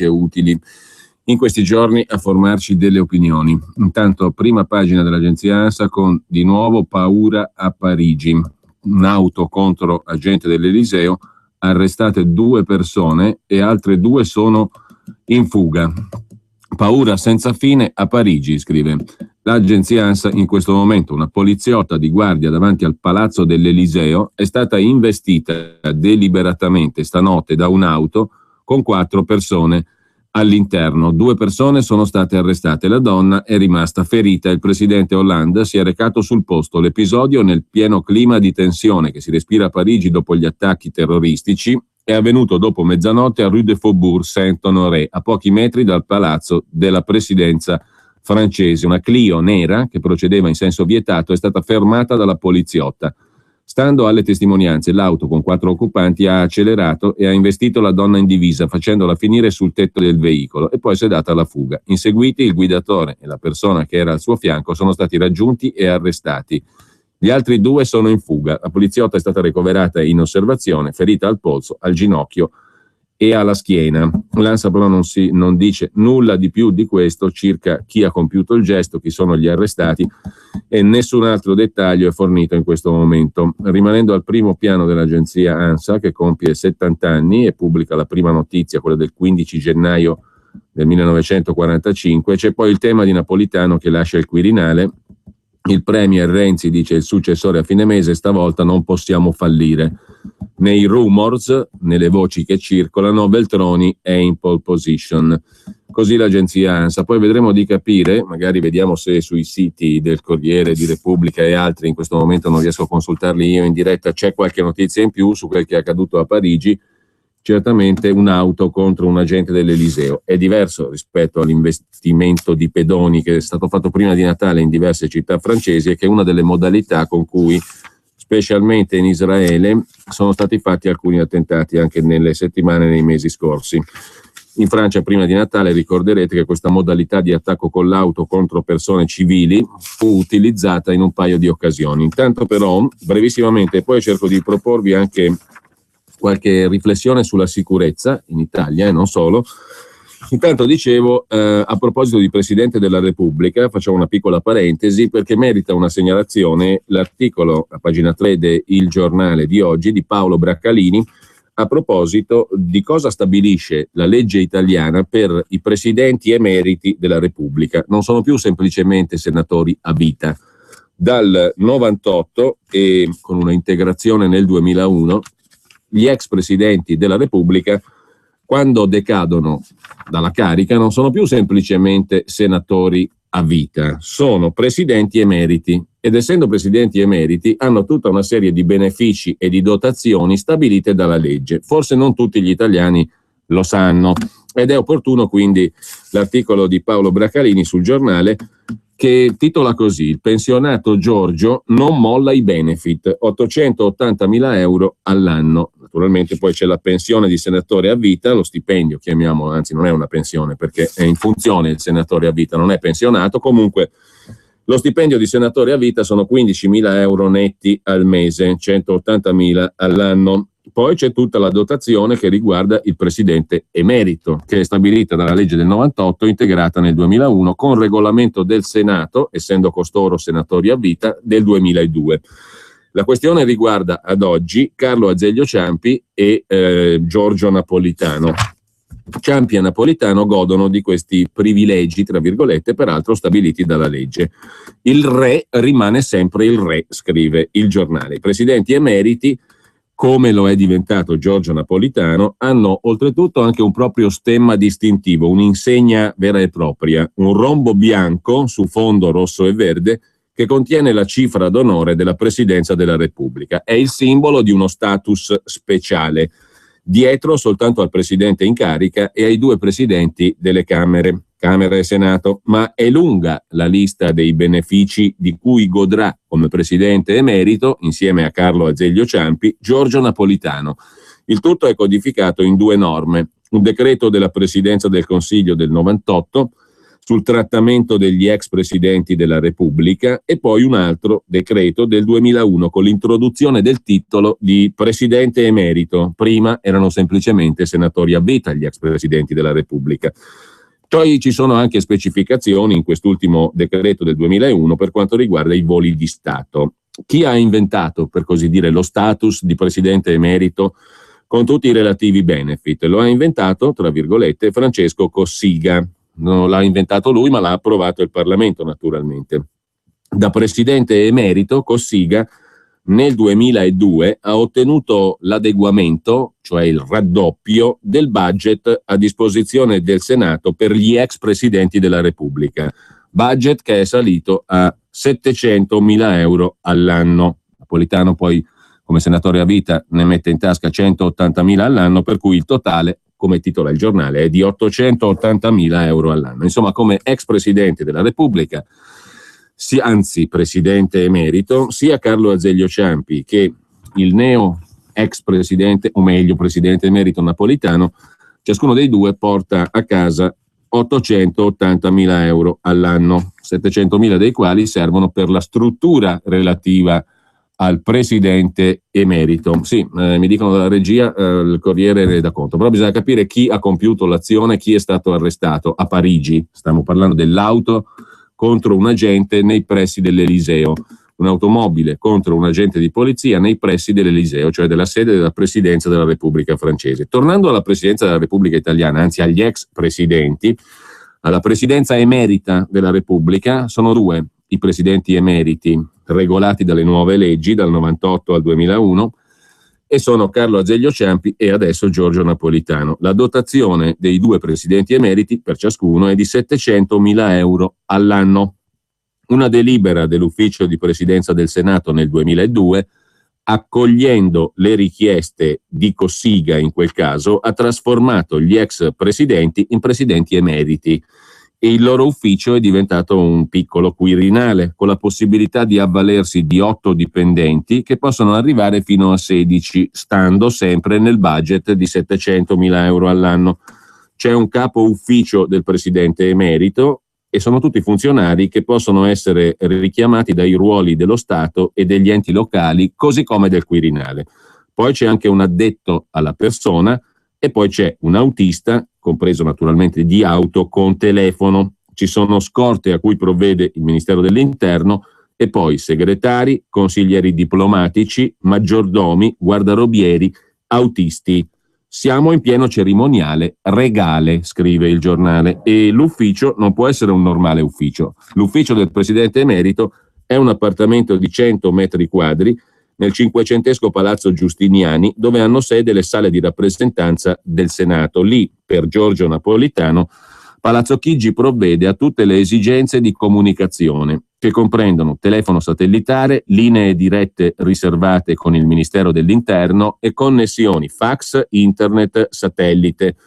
utili in questi giorni a formarci delle opinioni. Intanto, prima pagina dell'agenzia ANSA con di nuovo paura a Parigi. Un'auto contro agente dell'Eliseo, arrestate 2 persone e altre 2 sono in fuga. Paura senza fine a Parigi, scrive l'agenzia ANSA in questo momento. Una poliziotta di guardia davanti al palazzo dell'Eliseo è stata investita deliberatamente stanotte da un'auto con 4 persone all'interno. 2 persone sono state arrestate, la donna è rimasta ferita. Il presidente Hollande si è recato sul posto. L'episodio, nel pieno clima di tensione che si respira a Parigi dopo gli attacchi terroristici, è avvenuto dopo mezzanotte a Rue de Faubourg Saint-Honoré, a pochi metri dal palazzo della presidenza francese. Una Clio nera che procedeva in senso vietato è stata fermata dalla poliziotta. Stando alle testimonianze, l'auto con 4 occupanti ha accelerato e ha investito la donna in divisa, facendola finire sul tetto del veicolo, e poi si è data alla fuga. Inseguiti, il guidatore e la persona che era al suo fianco sono stati raggiunti e arrestati. Gli altri 2 sono in fuga. La poliziotta è stata ricoverata in osservazione, ferita al polso, al ginocchio e alla schiena. L'ANSA però non dice nulla di più di questo circa chi ha compiuto il gesto, chi sono gli arrestati, e nessun altro dettaglio è fornito in questo momento. Rimanendo al primo piano dell'agenzia ANSA, che compie 70 anni e pubblica la prima notizia, quella del 15 gennaio del 1945, c'è poi il tema di Napolitano che lascia il Quirinale. Il premier Renzi dice: il successore a fine mese, stavolta non possiamo fallire. Nei rumors, nelle voci che circolano, Veltroni è in pole position. Così l'agenzia ANSA. Poi vedremo di capire, magari vediamo se sui siti del Corriere, di Repubblica e altri, in questo momento non riesco a consultarli io in diretta, c'è qualche notizia in più su quel che è accaduto a Parigi. Certamente un'auto contro un agente dell'Eliseo è diverso rispetto all'investimento di pedoni che è stato fatto prima di Natale in diverse città francesi, e che è una delle modalità con cui, specialmente in Israele, sono stati fatti alcuni attentati anche nelle settimane e nei mesi scorsi. In Francia prima di Natale ricorderete che questa modalità di attacco con l'auto contro persone civili fu utilizzata in un paio di occasioni. Intanto però, brevissimamente, poi cerco di proporvi anche qualche riflessione sulla sicurezza in Italia e non solo. Intanto dicevo, a proposito di Presidente della Repubblica, facciamo una piccola parentesi perché merita una segnalazione l'articolo a pagina 3 de Il Giornale di oggi di Paolo Braccalini a proposito di cosa stabilisce la legge italiana per i presidenti emeriti della Repubblica. Non sono più semplicemente senatori a vita. Dal 98 e con una integrazione nel 2001, gli ex presidenti della Repubblica, quando decadono dalla carica, non sono più semplicemente senatori a vita, sono presidenti emeriti, ed essendo presidenti emeriti hanno tutta una serie di benefici e di dotazioni stabilite dalla legge. Forse non tutti gli italiani lo sanno, ed è opportuno quindi l'articolo di Paolo Braccalini sul Giornale, che titola così: il pensionato Giorgio non molla i benefit, 880.000 euro all'anno. Naturalmente poi c'è la pensione di senatore a vita, lo stipendio, chiamiamolo, anzi non è una pensione perché è in funzione il senatore a vita, non è pensionato. Comunque lo stipendio di senatore a vita sono 15.000 euro netti al mese, 180.000 all'anno. Poi c'è tutta la dotazione che riguarda il presidente emerito, che è stabilita dalla legge del 98, integrata nel 2001, con regolamento del Senato, essendo costoro senatori a vita, del 2002. La questione riguarda ad oggi Carlo Azeglio Ciampi e Giorgio Napolitano. Ciampi e Napolitano godono di questi privilegi, tra virgolette, peraltro stabiliti dalla legge. Il re rimane sempre il re, scrive il Giornale. I presidenti emeriti, come lo è diventato Giorgio Napolitano, hanno oltretutto anche un proprio stemma distintivo, un'insegna vera e propria, un rombo bianco su fondo rosso e verde che contiene la cifra d'onore della Presidenza della Repubblica. È il simbolo di uno status speciale, dietro soltanto al Presidente in carica e ai 2 Presidenti delle Camera e Senato, ma è lunga la lista dei benefici di cui godrà come Presidente emerito, insieme a Carlo Azeglio Ciampi, Giorgio Napolitano. Il tutto è codificato in 2 norme: un decreto della Presidenza del Consiglio del 98, sul trattamento degli ex presidenti della Repubblica, e poi un altro decreto del 2001 con l'introduzione del titolo di presidente emerito. Prima erano semplicemente senatori a vita gli ex presidenti della Repubblica. Poi ci sono anche specificazioni in quest'ultimo decreto del 2001 per quanto riguarda i voli di Stato. Chi ha inventato, per così dire, lo status di presidente emerito con tutti i relativi benefit? Lo ha inventato, tra virgolette, Francesco Cossiga. Non l'ha inventato lui, ma l'ha approvato il Parlamento, naturalmente. Da presidente emerito, Cossiga nel 2002 ha ottenuto l'adeguamento, cioè il raddoppio, del budget a disposizione del Senato per gli ex presidenti della Repubblica. Budget che è salito a 700.000 euro all'anno. Napolitano poi, come senatore a vita, ne mette in tasca 180.000 all'anno, per cui il totale, come titola il giornale, è di 880.000 euro all'anno. Insomma, come ex presidente della Repubblica, anzi presidente emerito, sia Carlo Azeglio Ciampi che il neo ex presidente, o meglio presidente emerito Napolitano, ciascuno dei due porta a casa 880.000 euro all'anno, 700.000 dei quali servono per la struttura relativa al presidente emerito. Sì, mi dicono dalla regia, il Corriere ne dà conto, però bisogna capire chi ha compiuto l'azione, chi è stato arrestato a Parigi. Stiamo parlando dell'auto contro un agente nei pressi dell'Eliseo, un'automobile contro un agente di polizia nei pressi dell'Eliseo, cioè della sede della Presidenza della Repubblica francese. Tornando alla Presidenza della Repubblica italiana, anzi agli ex presidenti, alla Presidenza emerita della Repubblica, sono due i presidenti emeriti regolati dalle nuove leggi dal 98 al 2001, e sono Carlo Azeglio Ciampi e adesso Giorgio Napolitano. La dotazione dei due presidenti emeriti per ciascuno è di 700.000 euro all'anno. Una delibera dell'ufficio di presidenza del Senato nel 2002, accogliendo le richieste di Cossiga in quel caso, ha trasformato gli ex presidenti in presidenti emeriti e il loro ufficio è diventato un piccolo Quirinale, con la possibilità di avvalersi di 8 dipendenti che possono arrivare fino a 16, stando sempre nel budget di 700.000 euro all'anno. C'è un capo ufficio del presidente emerito e sono tutti funzionari che possono essere richiamati dai ruoli dello Stato e degli enti locali, così come del Quirinale. Poi c'è anche un addetto alla persona e poi c'è un autista, compreso naturalmente di auto con telefono. Ci sono scorte a cui provvede il Ministero dell'Interno e poi segretari, consiglieri diplomatici, maggiordomi, guardarobieri, autisti. Siamo in pieno cerimoniale regale, scrive il giornale, e l'ufficio non può essere un normale ufficio. L'ufficio del presidente emerito è un appartamento di 100 metri quadri nel cinquecentesco Palazzo Giustiniani, dove hanno sede le sale di rappresentanza del Senato. Lì, per Giorgio Napolitano, Palazzo Chigi provvede a tutte le esigenze di comunicazione, che comprendono telefono satellitare, linee dirette riservate con il Ministero dell'Interno e connessioni fax, internet, satellite.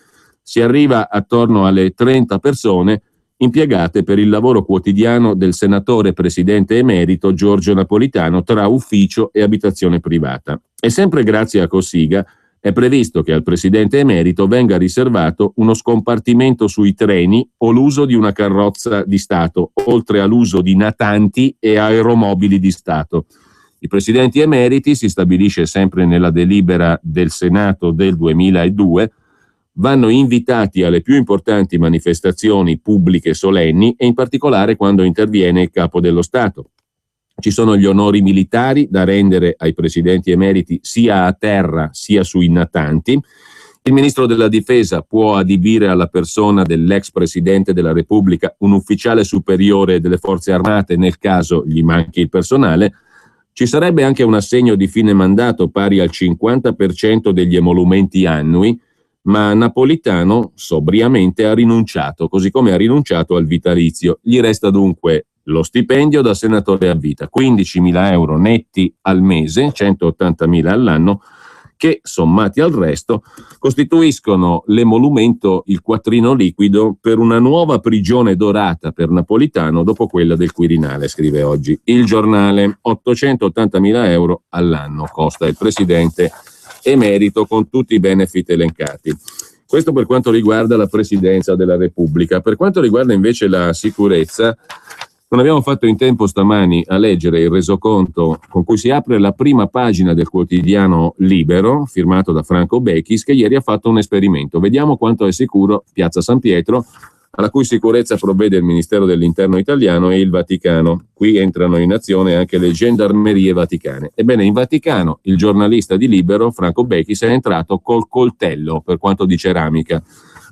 Si arriva attorno alle 30 persone impiegate per il lavoro quotidiano del senatore presidente emerito Giorgio Napolitano tra ufficio e abitazione privata. E sempre grazie a Cossiga è previsto che al presidente emerito venga riservato uno scompartimento sui treni o l'uso di una carrozza di Stato, oltre all'uso di natanti e aeromobili di Stato. I presidenti emeriti, si stabilisce sempre nella delibera del Senato del 2002, vanno invitati alle più importanti manifestazioni pubbliche solenni e in particolare quando interviene il capo dello Stato. Ci sono gli onori militari da rendere ai presidenti emeriti sia a terra sia sui natanti. Il ministro della Difesa può adibire alla persona dell'ex presidente della Repubblica un ufficiale superiore delle forze armate nel caso gli manchi il personale. Ci sarebbe anche un assegno di fine mandato pari al 50% degli emolumenti annui, ma Napolitano sobriamente ha rinunciato, così come ha rinunciato al vitalizio. Gli resta dunque lo stipendio da senatore a vita, 15.000 euro netti al mese, 180.000 all'anno, che sommati al resto costituiscono l'emolumento, il quattrino liquido per una nuova prigione dorata per Napolitano dopo quella del Quirinale, scrive oggi il giornale. 880.000 euro all'anno costa il presidente emerito con tutti i benefit elencati. Questo per quanto riguarda la Presidenza della Repubblica. Per quanto riguarda invece la sicurezza, non abbiamo fatto in tempo stamani a leggere il resoconto con cui si apre la prima pagina del quotidiano Libero, firmato da Franco Bechis, che ieri ha fatto un esperimento. Vediamo quanto è sicuro Piazza San Pietro, alla cui sicurezza provvede il Ministero dell'Interno italiano e il Vaticano. Qui entrano in azione anche le gendarmerie vaticane. Ebbene, in Vaticano il giornalista di Libero, Franco Bechis, è entrato col coltello, per quanto di ceramica,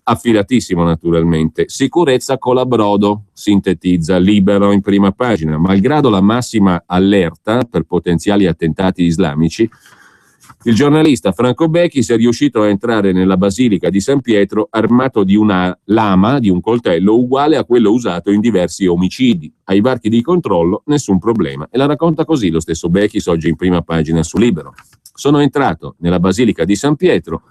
affilatissimo naturalmente. Sicurezza colabrodo, sintetizza Libero in prima pagina. Malgrado la massima allerta per potenziali attentati islamici, il giornalista Franco Bechis è riuscito a entrare nella Basilica di San Pietro armato di una lama, di un coltello uguale a quello usato in diversi omicidi. Ai varchi di controllo nessun problema. E la racconta così lo stesso Bechis oggi in prima pagina su Libero. Sono entrato nella Basilica di San Pietro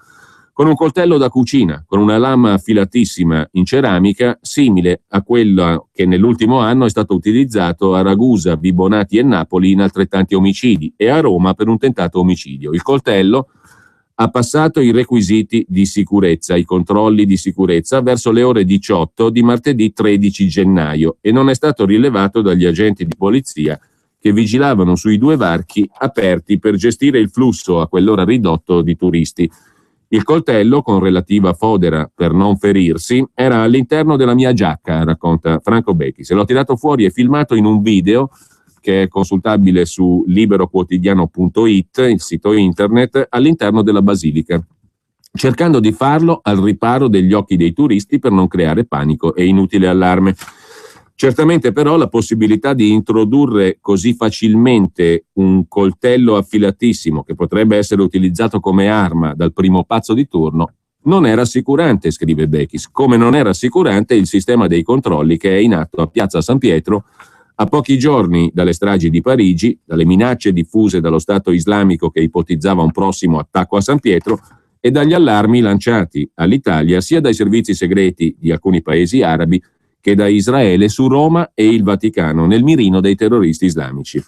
con un coltello da cucina, con una lama affilatissima in ceramica, simile a quella che nell'ultimo anno è stato utilizzato a Ragusa, Vibonati e Napoli in altrettanti omicidi e a Roma per un tentato omicidio. Il coltello ha passato i requisiti di sicurezza, i controlli di sicurezza verso le ore 18 di martedì 13 gennaio e non è stato rilevato dagli agenti di polizia che vigilavano sui 2 varchi aperti per gestire il flusso a quell'ora ridotto di turisti. Il coltello, con relativa fodera per non ferirsi, era all'interno della mia giacca, racconta Franco Bechis. L'ho tirato fuori e filmato in un video che è consultabile su liberoquotidiano.it, il sito internet, all'interno della basilica, cercando di farlo al riparo degli occhi dei turisti per non creare panico e inutile allarme. Certamente però la possibilità di introdurre così facilmente un coltello affilatissimo che potrebbe essere utilizzato come arma dal primo pazzo di turno non è rassicurante, scrive Bechis, come non è rassicurante il sistema dei controlli che è in atto a Piazza San Pietro a pochi giorni dalle stragi di Parigi, dalle minacce diffuse dallo Stato islamico che ipotizzava un prossimo attacco a San Pietro e dagli allarmi lanciati all'Italia sia dai servizi segreti di alcuni paesi arabi che da Israele su Roma e il Vaticano, nel mirino dei terroristi islamici.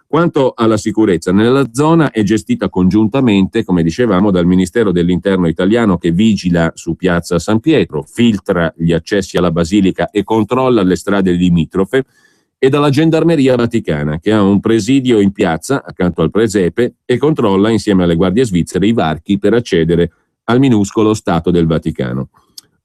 Quanto alla sicurezza, nella zona è gestita congiuntamente, come dicevamo, dal Ministero dell'Interno italiano che vigila su Piazza San Pietro, filtra gli accessi alla Basilica e controlla le strade limitrofe, e dalla Gendarmeria Vaticana, che ha un presidio in piazza, accanto al presepe, e controlla insieme alle guardie svizzere i varchi per accedere al minuscolo Stato del Vaticano.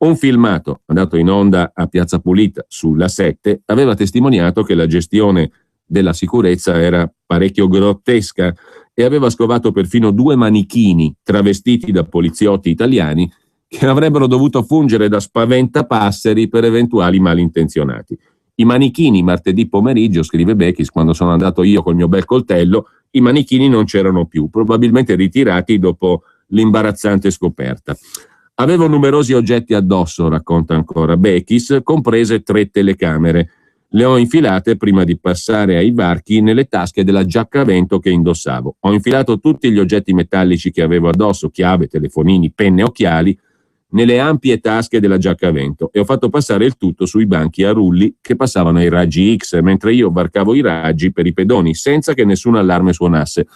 Un filmato andato in onda a Piazza Pulita sulla 7 aveva testimoniato che la gestione della sicurezza era parecchio grottesca e aveva scovato perfino 2 manichini travestiti da poliziotti italiani che avrebbero dovuto fungere da spaventapasseri per eventuali malintenzionati. I manichini martedì pomeriggio, scrive Bechis, quando sono andato io col mio bel coltello, i manichini non c'erano più, probabilmente ritirati dopo l'imbarazzante scoperta. Avevo numerosi oggetti addosso, racconta ancora Bechis, comprese 3 telecamere. Le ho infilate prima di passare ai varchi nelle tasche della giacca a vento che indossavo. Ho infilato tutti gli oggetti metallici che avevo addosso, chiave, telefonini, penne, occhiali, nelle ampie tasche della giacca a vento e ho fatto passare il tutto sui banchi a rulli che passavano ai raggi X mentre io varcavo i raggi per i pedoni senza che nessun allarme suonasse.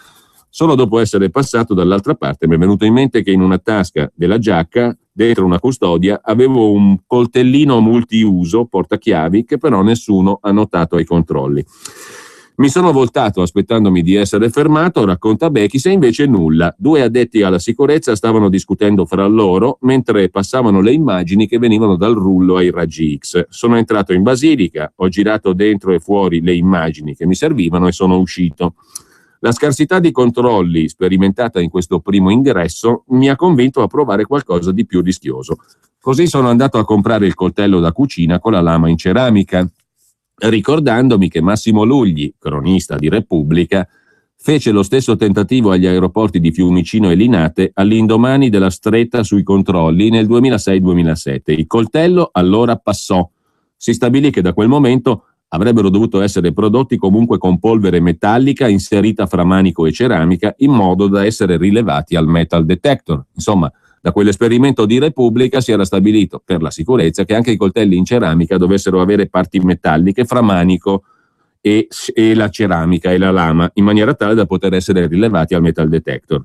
Solo dopo essere passato dall'altra parte mi è venuto in mente che in una tasca della giacca, dentro una custodia, avevo un coltellino multiuso, portachiavi, che però nessuno ha notato ai controlli. Mi sono voltato aspettandomi di essere fermato, racconta Bechis, e invece nulla. 2 addetti alla sicurezza stavano discutendo fra loro mentre passavano le immagini che venivano dal rullo ai raggi X. Sono entrato in basilica, ho girato dentro e fuori le immagini che mi servivano e sono uscito. La scarsità di controlli sperimentata in questo primo ingresso mi ha convinto a provare qualcosa di più rischioso. Così sono andato a comprare il coltello da cucina con la lama in ceramica, ricordandomi che Massimo Lugli, cronista di Repubblica, fece lo stesso tentativo agli aeroporti di Fiumicino e Linate all'indomani della stretta sui controlli nel 2006-2007. Il coltello allora passò. Si stabilì che da quel momento avrebbero dovuto essere prodotti comunque con polvere metallica inserita fra manico e ceramica in modo da essere rilevati al metal detector. Insomma, da quell'esperimento di Repubblica si era stabilito per la sicurezza che anche i coltelli in ceramica dovessero avere parti metalliche fra manico e la ceramica e la lama, in maniera tale da poter essere rilevati al metal detector.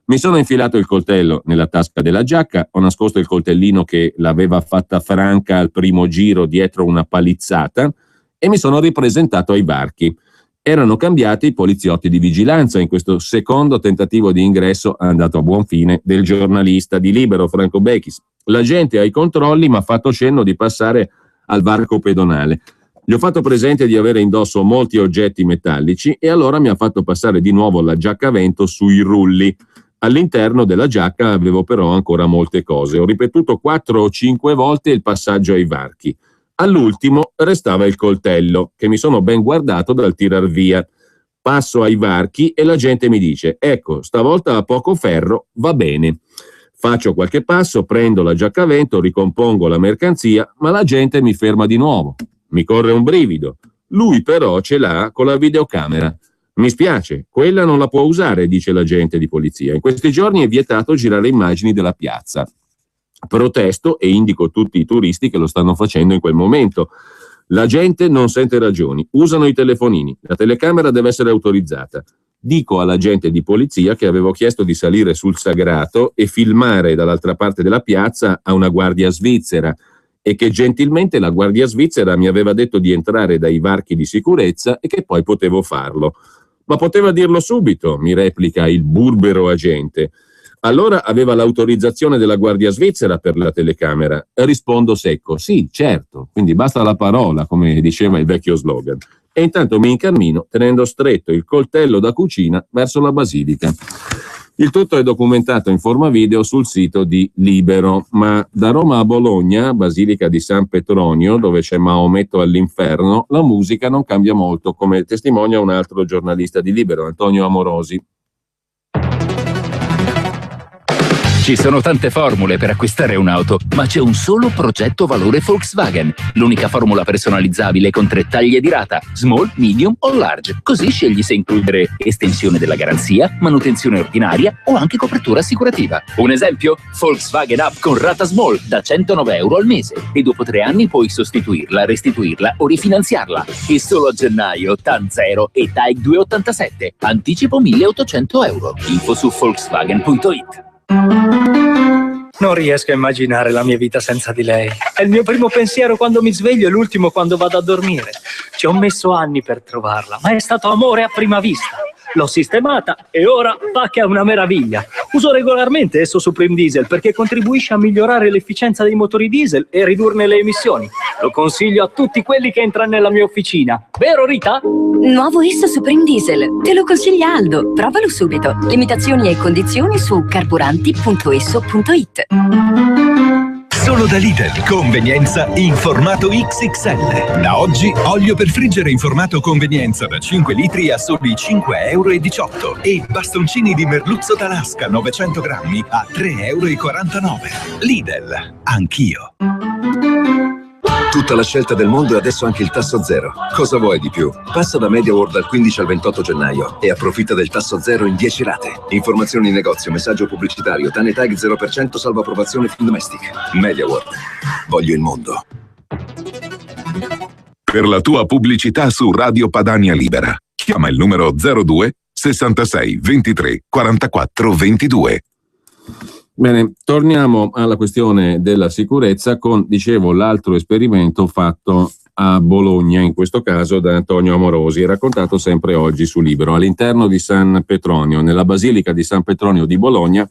Mi sono infilato il coltello nella tasca della giacca, ho nascosto il coltellino che l'aveva fatta franca al primo giro dietro una palizzata e mi sono ripresentato ai varchi. Erano cambiati i poliziotti di vigilanza in questo secondo tentativo di ingresso andato a buon fine del giornalista di Libero Franco Bechis. La gente ai controlli mi ha fatto cenno di passare al varco pedonale. Gli ho fatto presente di avere indosso molti oggetti metallici e allora mi ha fatto passare di nuovo la giacca a vento sui rulli. All'interno della giacca avevo però ancora molte cose. Ho ripetuto 4 o 5 volte il passaggio ai varchi. All'ultimo restava il coltello, che mi sono ben guardato dal tirar via. Passo ai varchi e la gente mi dice: ecco, stavolta ha poco ferro, va bene. Faccio qualche passo, prendo la giacca a vento, ricompongo la mercanzia, ma la gente mi ferma di nuovo. Mi corre un brivido. Lui però ce l'ha con la videocamera. Mi spiace, quella non la può usare, dice l'agente di polizia. In questi giorni è vietato girare immagini della piazza. Protesto e indico tutti i turisti che lo stanno facendo in quel momento. La gente non sente ragioni, usano i telefonini, la telecamera deve essere autorizzata. Dico all'agente di polizia che avevo chiesto di salire sul Sagrato e filmare dall'altra parte della piazza a una guardia svizzera e che gentilmente la guardia svizzera mi aveva detto di entrare dai varchi di sicurezza e che poi potevo farlo. Ma poteva dirlo subito, mi replica il burbero agente. Allora aveva l'autorizzazione della guardia svizzera per la telecamera. Rispondo secco, sì, certo, quindi basta la parola, come diceva il vecchio slogan. E intanto mi incammino tenendo stretto il coltello da cucina verso la basilica. Il tutto è documentato in forma video sul sito di Libero, ma da Roma a Bologna, Basilica di San Petronio, dove c'è Maometto all'inferno, la musica non cambia molto, come testimonia un altro giornalista di Libero, Antonio Amorosi. Ci sono tante formule per acquistare un'auto, ma c'è un solo progetto valore Volkswagen. L'unica formula personalizzabile con 3 taglie di rata, small, medium o large. Così scegli se includere estensione della garanzia, manutenzione ordinaria o anche copertura assicurativa. Un esempio? Volkswagen Up con rata small da €109 al mese e dopo 3 anni puoi sostituirla, restituirla o rifinanziarla. E solo a gennaio TAN 0 e TAEG 287. Anticipo €1.800. Info su Volkswagen.it. Non riesco a immaginare la mia vita senza di lei. È il mio primo pensiero quando mi sveglio e l'ultimo quando vado a dormire. Ci ho messo anni per trovarla, ma è stato amore a prima vista. L'ho sistemata e ora fa che è una meraviglia. Uso regolarmente esso Supreme Diesel perché contribuisce a migliorare l'efficienza dei motori diesel e ridurne le emissioni. Lo consiglio a tutti quelli che entrano nella mia officina. Vero, Rita? Nuovo esso Supreme Diesel. Te lo consiglia Aldo. Provalo subito. Limitazioni e condizioni su carburanti.esso.it. Solo da Lidl, convenienza in formato XXL. Da oggi, olio per friggere in formato convenienza da 5 litri a soli €5,18 e bastoncini di merluzzo d'Alaska 900 grammi a €3,49. Lidl, anch'io. Tutta la scelta del mondo e adesso anche il tasso zero. Cosa vuoi di più? Passa da MediaWorld dal 15 al 28 gennaio e approfitta del tasso zero in 10 rate. Informazioni in negozio, messaggio pubblicitario, TAN e TAG 0%, salvo approvazione Findomestic. MediaWorld. Voglio il mondo. Per la tua pubblicità su Radio Padania Libera, chiama il numero 02 66 23 44 22. Bene, torniamo alla questione della sicurezza con, dicevo, l'altro esperimento fatto a Bologna, in questo caso da Antonio Amorosi, raccontato sempre oggi su Libero. All'interno di San Petronio, nella Basilica di San Petronio di Bologna,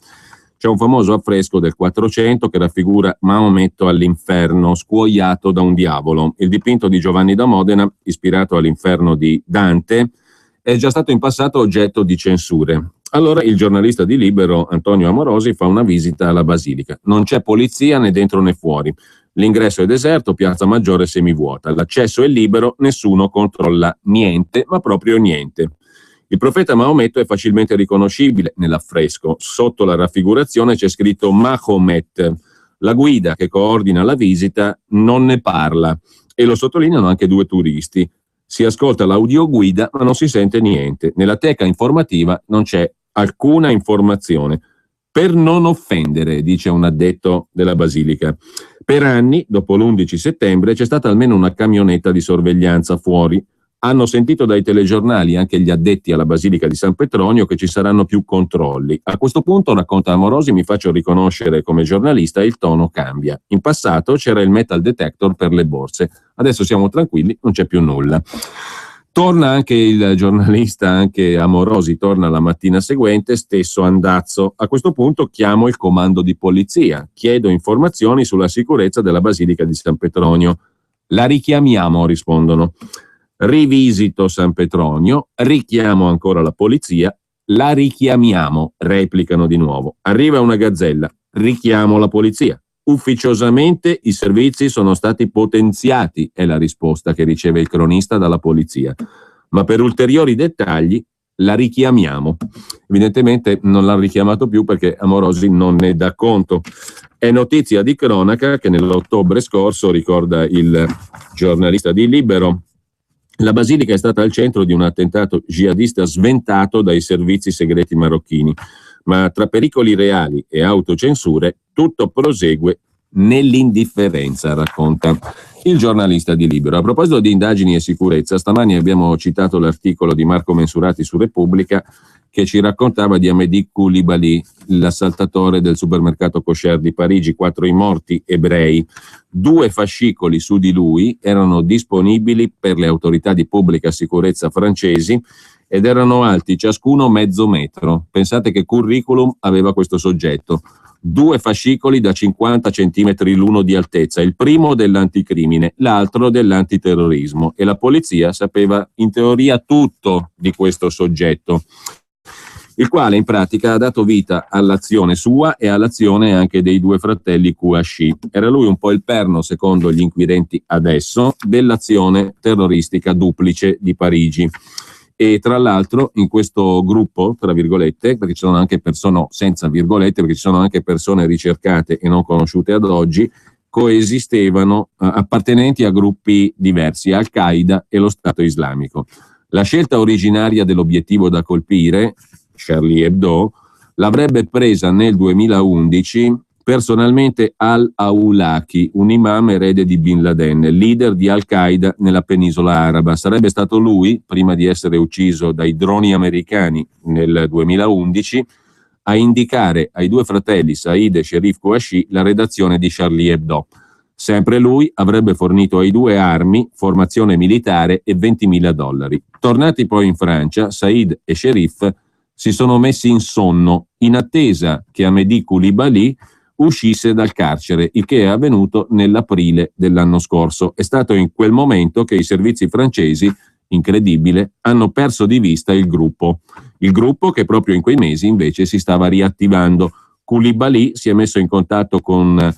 c'è un famoso affresco del 400 che raffigura Maometto all'inferno, scuoiato da un diavolo. Il dipinto di Giovanni da Modena, ispirato all'inferno di Dante, è già stato in passato oggetto di censure. Allora il giornalista di Libero, Antonio Amorosi, fa una visita alla Basilica. Non c'è polizia né dentro né fuori. L'ingresso è deserto, piazza Maggiore semivuota. L'accesso è libero, nessuno controlla niente, ma proprio niente. Il profeta Maometto è facilmente riconoscibile nell'affresco. Sotto la raffigurazione c'è scritto Mahomet. La guida che coordina la visita non ne parla e lo sottolineano anche 2 turisti. Si ascolta l'audioguida ma non si sente niente. Nella teca informativa non c'è alcuna informazione. Per non offendere, dice un addetto della Basilica. Per anni, dopo l'11 settembre, c'è stata almeno una camionetta di sorveglianza fuori. Hanno sentito dai telegiornali, anche gli addetti alla Basilica di San Petronio, che ci saranno più controlli. A questo punto, racconta Amorosi, mi faccio riconoscere come giornalista e il tono cambia. In passato c'era il metal detector per le borse, adesso siamo tranquilli, non c'è più nulla. Torna anche il giornalista, anche Amorosi, torna la mattina seguente, stesso andazzo. A questo punto chiamo il comando di polizia, chiedo informazioni sulla sicurezza della Basilica di San Petronio. La richiamiamo, rispondono. Rivisito San Petronio, richiamo ancora la polizia, la richiamiamo, replicano di nuovo. Arriva una gazzella, richiamo la polizia. Ufficiosamente i servizi sono stati potenziati, è la risposta che riceve il cronista dalla polizia. Ma per ulteriori dettagli la richiamiamo. Evidentemente non l'ha richiamato più perché Amorosi non ne dà conto. È notizia di cronaca che nell'ottobre scorso, ricorda il giornalista di Libero, la Basilica è stata al centro di un attentato jihadista sventato dai servizi segreti marocchini, ma tra pericoli reali e autocensure tutto prosegue nell'indifferenza, racconta il giornalista di Libero. A proposito di indagini e sicurezza, stamani abbiamo citato l'articolo di Marco Mensurati su Repubblica che ci raccontava di Hamedi Koulibaly, l'assaltatore del supermercato kosher di Parigi, 4 i morti ebrei. 2 fascicoli su di lui erano disponibili per le autorità di pubblica sicurezza francesi ed erano alti ciascuno mezzo metro. Pensate che curriculum aveva questo soggetto. 2 fascicoli da 50 centimetri l'uno di altezza, il primo dell'anticrimine, l'altro dell'antiterrorismo, e la polizia sapeva in teoria tutto di questo soggetto, il quale in pratica ha dato vita all'azione sua e all'azione anche dei 2 fratelli Kouachi. Era lui un po' il perno, secondo gli inquirenti adesso, dell'azione terroristica duplice di Parigi. E tra l'altro in questo gruppo, tra virgolette, perché ci sono anche persone senza virgolette, perché ci sono anche persone ricercate e non conosciute ad oggi, coesistevano appartenenti a gruppi diversi, Al-Qaeda e lo Stato Islamico. La scelta originaria dell'obiettivo da colpire, Charlie Hebdo, l'avrebbe presa nel 2011 personalmente Al-Awlaki, un imam erede di Bin Laden, leader di Al-Qaeda nella penisola araba. Sarebbe stato lui, prima di essere ucciso dai droni americani nel 2011, a indicare ai 2 fratelli Said e Sherif Kouachi la redazione di Charlie Hebdo. Sempre lui avrebbe fornito ai 2 armi, formazione militare e $20.000. Tornati poi in Francia, Said e Sherif si sono messi in sonno in attesa che Hamedi Koulibaly uscisse dal carcere, il che è avvenuto nell'aprile dell'anno scorso. È stato in quel momento che i servizi francesi, incredibile, hanno perso di vista il gruppo che proprio in quei mesi invece si stava riattivando. Koulibaly si è messo in contatto con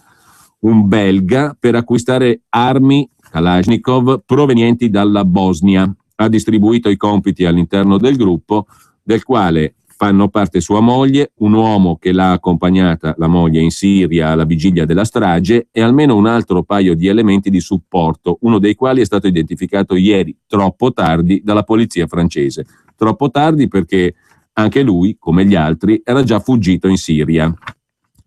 un belga per acquistare armi Kalashnikov provenienti dalla Bosnia. Ha distribuito i compiti all'interno del gruppo, del quale fanno parte sua moglie, un uomo che l'ha accompagnata, la moglie, in Siria alla vigilia della strage, e almeno un altro paio di elementi di supporto, uno dei quali è stato identificato ieri, troppo tardi, dalla polizia francese. Troppo tardi perché anche lui, come gli altri, era già fuggito in Siria.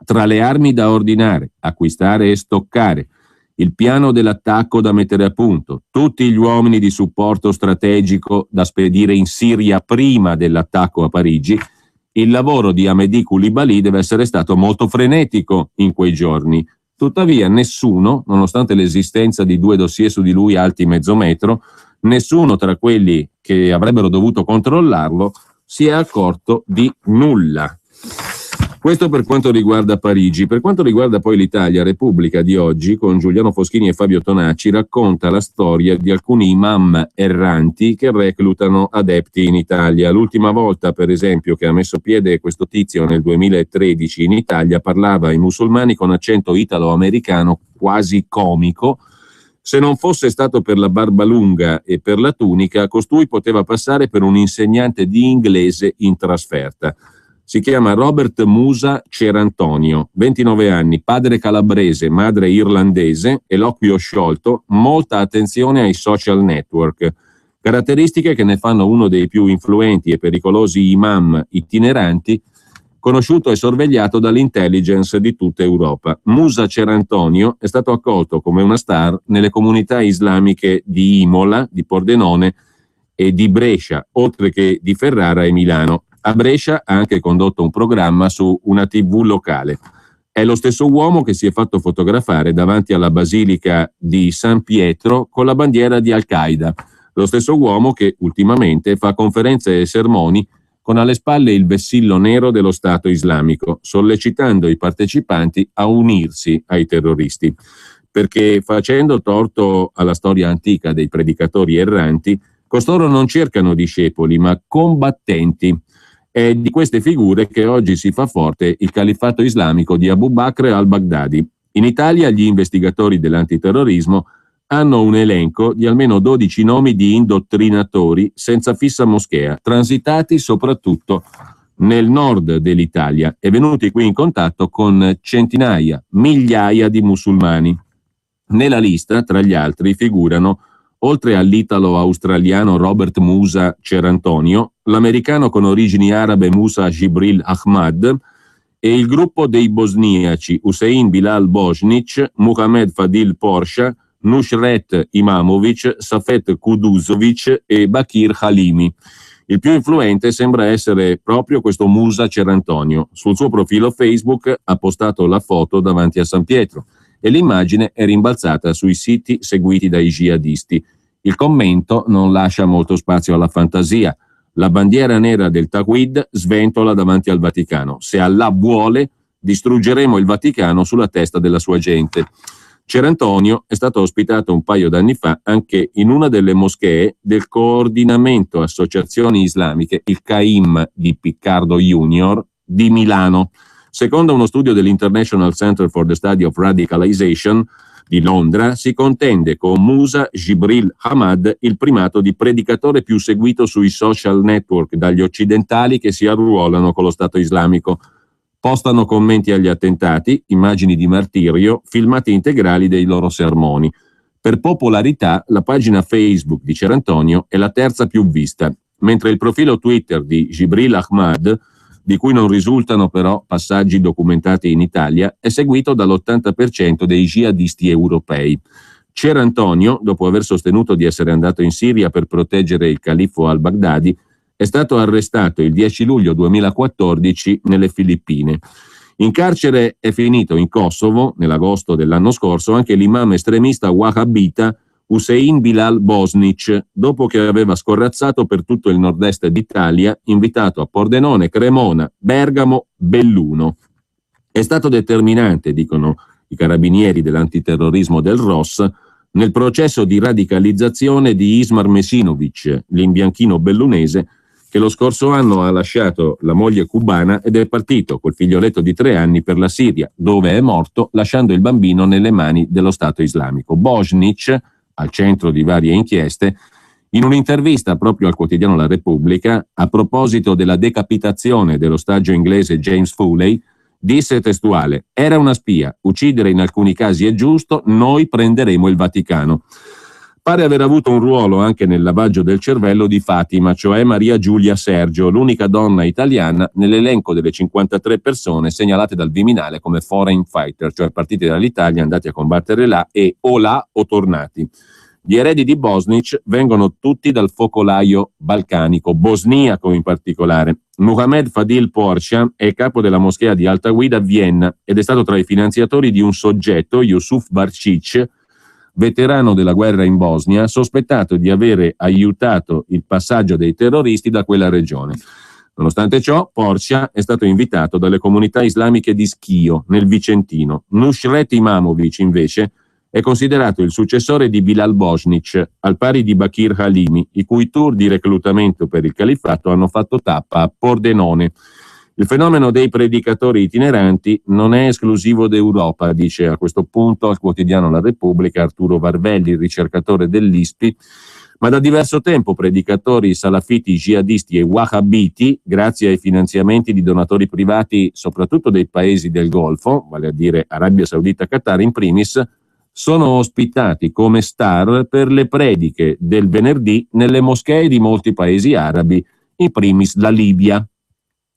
Tra le armi da ordinare, acquistare e stoccare, il piano dell'attacco da mettere a punto, tutti gli uomini di supporto strategico da spedire in Siria prima dell'attacco a Parigi, il lavoro di Hamedi Koulibaly deve essere stato molto frenetico in quei giorni. Tuttavia nessuno, nonostante l'esistenza di 2 dossier su di lui alti mezzo metro, nessuno tra quelli che avrebbero dovuto controllarlo si è accorto di nulla. Questo per quanto riguarda Parigi. Per quanto riguarda poi l'Italia, Repubblica di oggi, con Giuliano Foschini e Fabio Tonacci, racconta la storia di alcuni imam erranti che reclutano adepti in Italia. L'ultima volta, per esempio, che ha messo piede questo tizio nel 2013 in Italia, parlava ai musulmani con accento italo-americano quasi comico. Se non fosse stato per la barba lunga e per la tunica, costui poteva passare per un insegnante di inglese in trasferta. Si chiama Robert Musa Cerantonio, 29 anni, padre calabrese, madre irlandese, eloquio sciolto, molta attenzione ai social network, caratteristiche che ne fanno uno dei più influenti e pericolosi imam itineranti, conosciuto e sorvegliato dall'intelligence di tutta Europa. Musa Cerantonio è stato accolto come una star nelle comunità islamiche di Imola, di Pordenone e di Brescia, oltre che di Ferrara e Milano. A Brescia ha anche condotto un programma su una TV locale. È lo stesso uomo che si è fatto fotografare davanti alla Basilica di San Pietro con la bandiera di Al-Qaeda. Lo stesso uomo che ultimamente fa conferenze e sermoni con alle spalle il vessillo nero dello Stato islamico, sollecitando i partecipanti a unirsi ai terroristi. Perché facendo torto alla storia antica dei predicatori erranti, costoro non cercano discepoli, ma combattenti. È di queste figure che oggi si fa forte il califfato islamico di Abu Bakr al-Baghdadi. In Italia gli investigatori dell'antiterrorismo hanno un elenco di almeno 12 nomi di indottrinatori senza fissa moschea, transitati soprattutto nel nord dell'Italia e venuti qui in contatto con centinaia, migliaia di musulmani. Nella lista, tra gli altri, figurano, oltre all'italo-australiano Robert Musa Cerantonio, l'americano con origini arabe Musa Jibril Ahmad e il gruppo dei bosniaci Hussein Bilal Bosnic, Muhammad Fadil Porsha, Nusret Imamovic, Safet Kuduzovic e Bakir Halimi. Il più influente sembra essere proprio questo Musa Cerantonio. Sul suo profilo Facebook ha postato la foto davanti a San Pietro e l'immagine è rimbalzata sui siti seguiti dai jihadisti. Il commento non lascia molto spazio alla fantasia. La bandiera nera del Tawhid sventola davanti al Vaticano. Se Allah vuole, distruggeremo il Vaticano sulla testa della sua gente. Cerantonio è stato ospitato un paio d'anni fa anche in una delle moschee del Coordinamento Associazioni Islamiche, il CAIM di Piccardo Junior, di Milano. Secondo uno studio dell'International Center for the Study of Radicalization di Londra, si contende con Musa Jibril Ahmad il primato di predicatore più seguito sui social network dagli occidentali che si arruolano con lo Stato islamico. Postano commenti agli attentati, immagini di martirio, filmati integrali dei loro sermoni. Per popolarità, la pagina Facebook di Cerantonio è la terza più vista, mentre il profilo Twitter di Jibril Ahmad, di cui non risultano però passaggi documentati in Italia, è seguito dall'80% dei jihadisti europei. Cerantonio, dopo aver sostenuto di essere andato in Siria per proteggere il califfo al-Baghdadi, è stato arrestato il 10 luglio 2014 nelle Filippine. In carcere è finito in Kosovo, nell'agosto dell'anno scorso, anche l'imam estremista wahhabita Hussein Bilal Bosnic, dopo che aveva scorrazzato per tutto il nord-est d'Italia, invitato a Pordenone, Cremona, Bergamo, Belluno. È stato determinante, dicono i carabinieri dell'antiterrorismo del ROS, nel processo di radicalizzazione di Ismar Mesinovic, l'imbianchino bellunese, che lo scorso anno ha lasciato la moglie cubana ed è partito col figlioletto di 3 anni per la Siria, dove è morto lasciando il bambino nelle mani dello Stato islamico. Bosnic, al centro di varie inchieste, in un'intervista proprio al quotidiano La Repubblica, a proposito della decapitazione dell'ostaggio inglese James Foley, disse testuale: «Era una spia, uccidere in alcuni casi è giusto, noi prenderemo il Vaticano». Pare aver avuto un ruolo anche nel lavaggio del cervello di Fatima, cioè Maria Giulia Sergio, l'unica donna italiana nell'elenco delle 53 persone segnalate dal Viminale come foreign fighter, cioè partiti dall'Italia, andati a combattere là e o là o tornati. Gli eredi di Bosnic vengono tutti dal focolaio balcanico, bosniaco in particolare. Muhammad Fadil Porsha è capo della moschea di Alta Guida a Vienna ed è stato tra i finanziatori di un soggetto, Yusuf Barcic, veterano della guerra in Bosnia, sospettato di avere aiutato il passaggio dei terroristi da quella regione. Nonostante ciò, Porsha è stato invitato dalle comunità islamiche di Schio, nel Vicentino. Nusret Imamovic, invece, è considerato il successore di Bilal Bosnic, al pari di Bakir Halimi, i cui tour di reclutamento per il califfato hanno fatto tappa a Pordenone. Il fenomeno dei predicatori itineranti non è esclusivo d'Europa, dice a questo punto al quotidiano La Repubblica Arturo Varvelli, ricercatore dell'ISPI, ma da diverso tempo predicatori salafiti, jihadisti e wahhabiti, grazie ai finanziamenti di donatori privati soprattutto dei paesi del Golfo, vale a dire Arabia Saudita e Qatar in primis, sono ospitati come star per le prediche del venerdì nelle moschee di molti paesi arabi, in primis la Libia.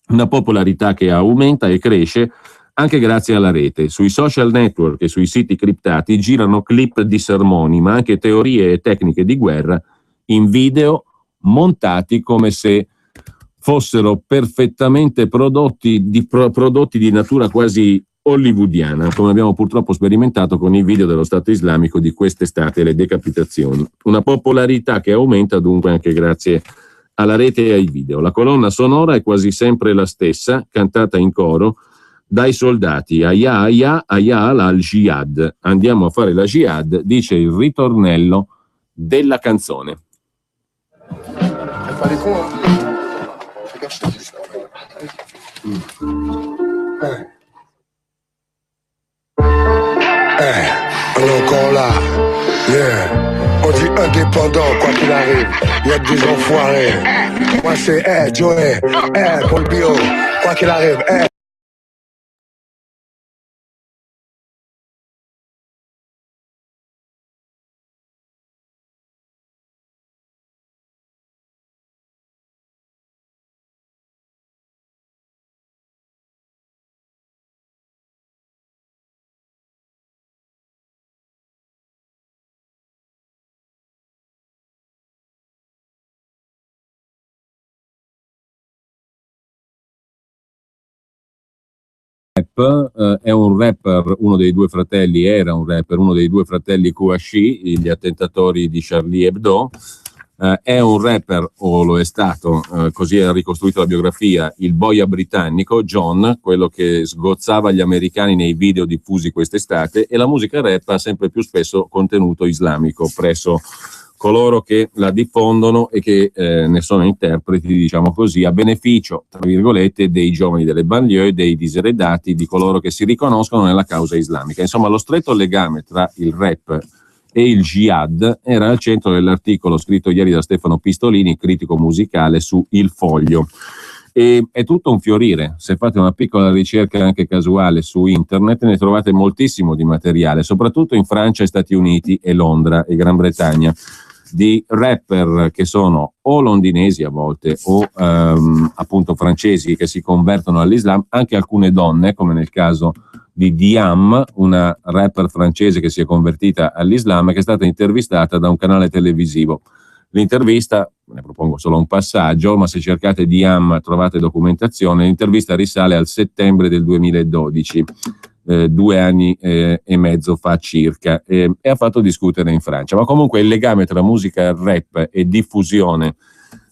Una popolarità che aumenta e cresce anche grazie alla rete. Sui social network e sui siti criptati girano clip di sermoni, ma anche teorie e tecniche di guerra in video montati come se fossero perfettamente prodotti di natura quasi hollywoodiana, come abbiamo purtroppo sperimentato con i video dello Stato islamico di quest'estate, le decapitazioni. Una popolarità che aumenta dunque anche grazie alla rete e ai video. La colonna sonora è quasi sempre la stessa, cantata in coro dai soldati. Ayah, ayah, ayah al-jihad. Andiamo a fare la jihad, dice il ritornello della canzone. On est encore là, yeah. On dit indépendant, quoi qu'il arrive. Y'a des enfoirés. Moi c'est Joey, Paul Bio, quoi qu'il arrive, È un rapper, uno dei due fratelli, era un rapper, uno dei due fratelli Kouachi, gli attentatori di Charlie Hebdo. È un rapper, o lo è stato, così ha ricostruito la biografia, il boia britannico John, quello che sgozzava gli americani nei video diffusi quest'estate, e la musica rap ha sempre più spesso contenuto islamico presso coloro che la diffondono e che ne sono interpreti, diciamo così, a beneficio, tra virgolette, dei giovani delle banlieue, dei diseredati, di coloro che si riconoscono nella causa islamica. Insomma, lo stretto legame tra il rap e il jihad era al centro dell'articolo scritto ieri da Stefano Pistolini, critico musicale, su Il Foglio. E è tutto un fiorire. Se fate una piccola ricerca anche casuale su internet ne trovate moltissimo di materiale, soprattutto in Francia e Stati Uniti e Londra e Gran Bretagna, di rapper che sono o londinesi a volte o appunto francesi che si convertono all'Islam, anche alcune donne, come nel caso di Diam, una rapper francese che si è convertita all'Islam e che è stata intervistata da un canale televisivo. L'intervista, ne propongo solo un passaggio, ma se cercate Diam trovate documentazione, l'intervista risale al settembre del 2012, 2 anni e mezzo fa circa, e ha fatto discutere in Francia. Ma comunque il legame tra musica rap e diffusione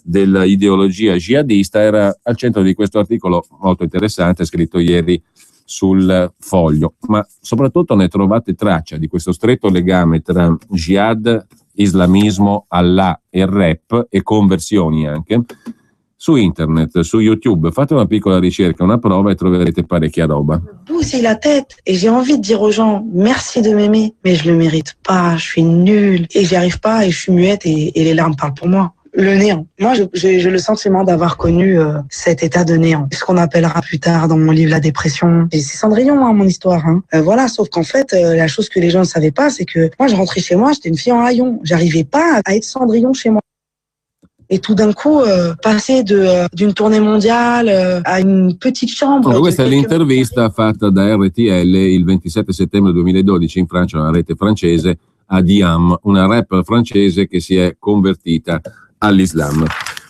dell'ideologia jihadista era al centro di questo articolo molto interessante scritto ieri sul Foglio, ma soprattutto ne trovate traccia di questo stretto legame tra jihad, islamismo, Allah e rap, e conversioni anche, su internet, su YouTube. Fate una piccola ricerca, una prova, e troverete parecchia roba. Pousser la tête et j'ai envie de dire aux gens merci de m'aimer, mais je le mérite pas, je suis nulle et j'y arrive pas et je suis muette et les larmes parlent pour moi. Le néant. Moi, j'ai le sentiment d'avoir connu cet état de néant. Ce qu'on appellera plus tard dans mon livre la dépression. Et c'est Cendrillon, hein, mon histoire. Hein. Voilà, sauf qu'en fait, la chose que les gens ne savaient pas, c'est que moi, je rentrais chez moi, j'étais une fille en haillons. J'arrivais pas à être Cendrillon chez moi. E tout d'un coup, passer d'une tournée mondiale a une petite chambre. Questa è l'intervista fatta da RTL il 27 settembre 2012 in Francia, una rete francese, a Diam, una rapper francese che si è convertita all'Islam.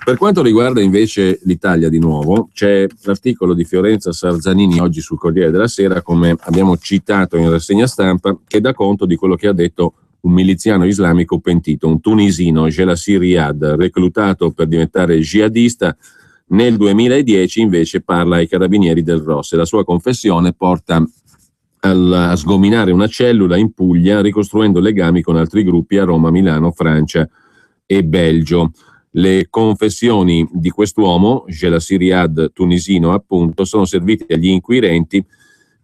Per quanto riguarda invece l'Italia, di nuovo, c'è l'articolo di Fiorenza Sarzanini oggi sul Corriere della Sera, come abbiamo citato in rassegna stampa, che dà conto di quello che ha detto un miliziano islamico pentito, un tunisino, Gelassi Riyad, reclutato per diventare jihadista. Nel 2010 invece parla ai carabinieri del ROS e la sua confessione porta a sgominare una cellula in Puglia, ricostruendo legami con altri gruppi a Roma, Milano, Francia e Belgio. Le confessioni di quest'uomo, Gelassi Riyad, tunisino appunto, sono servite agli inquirenti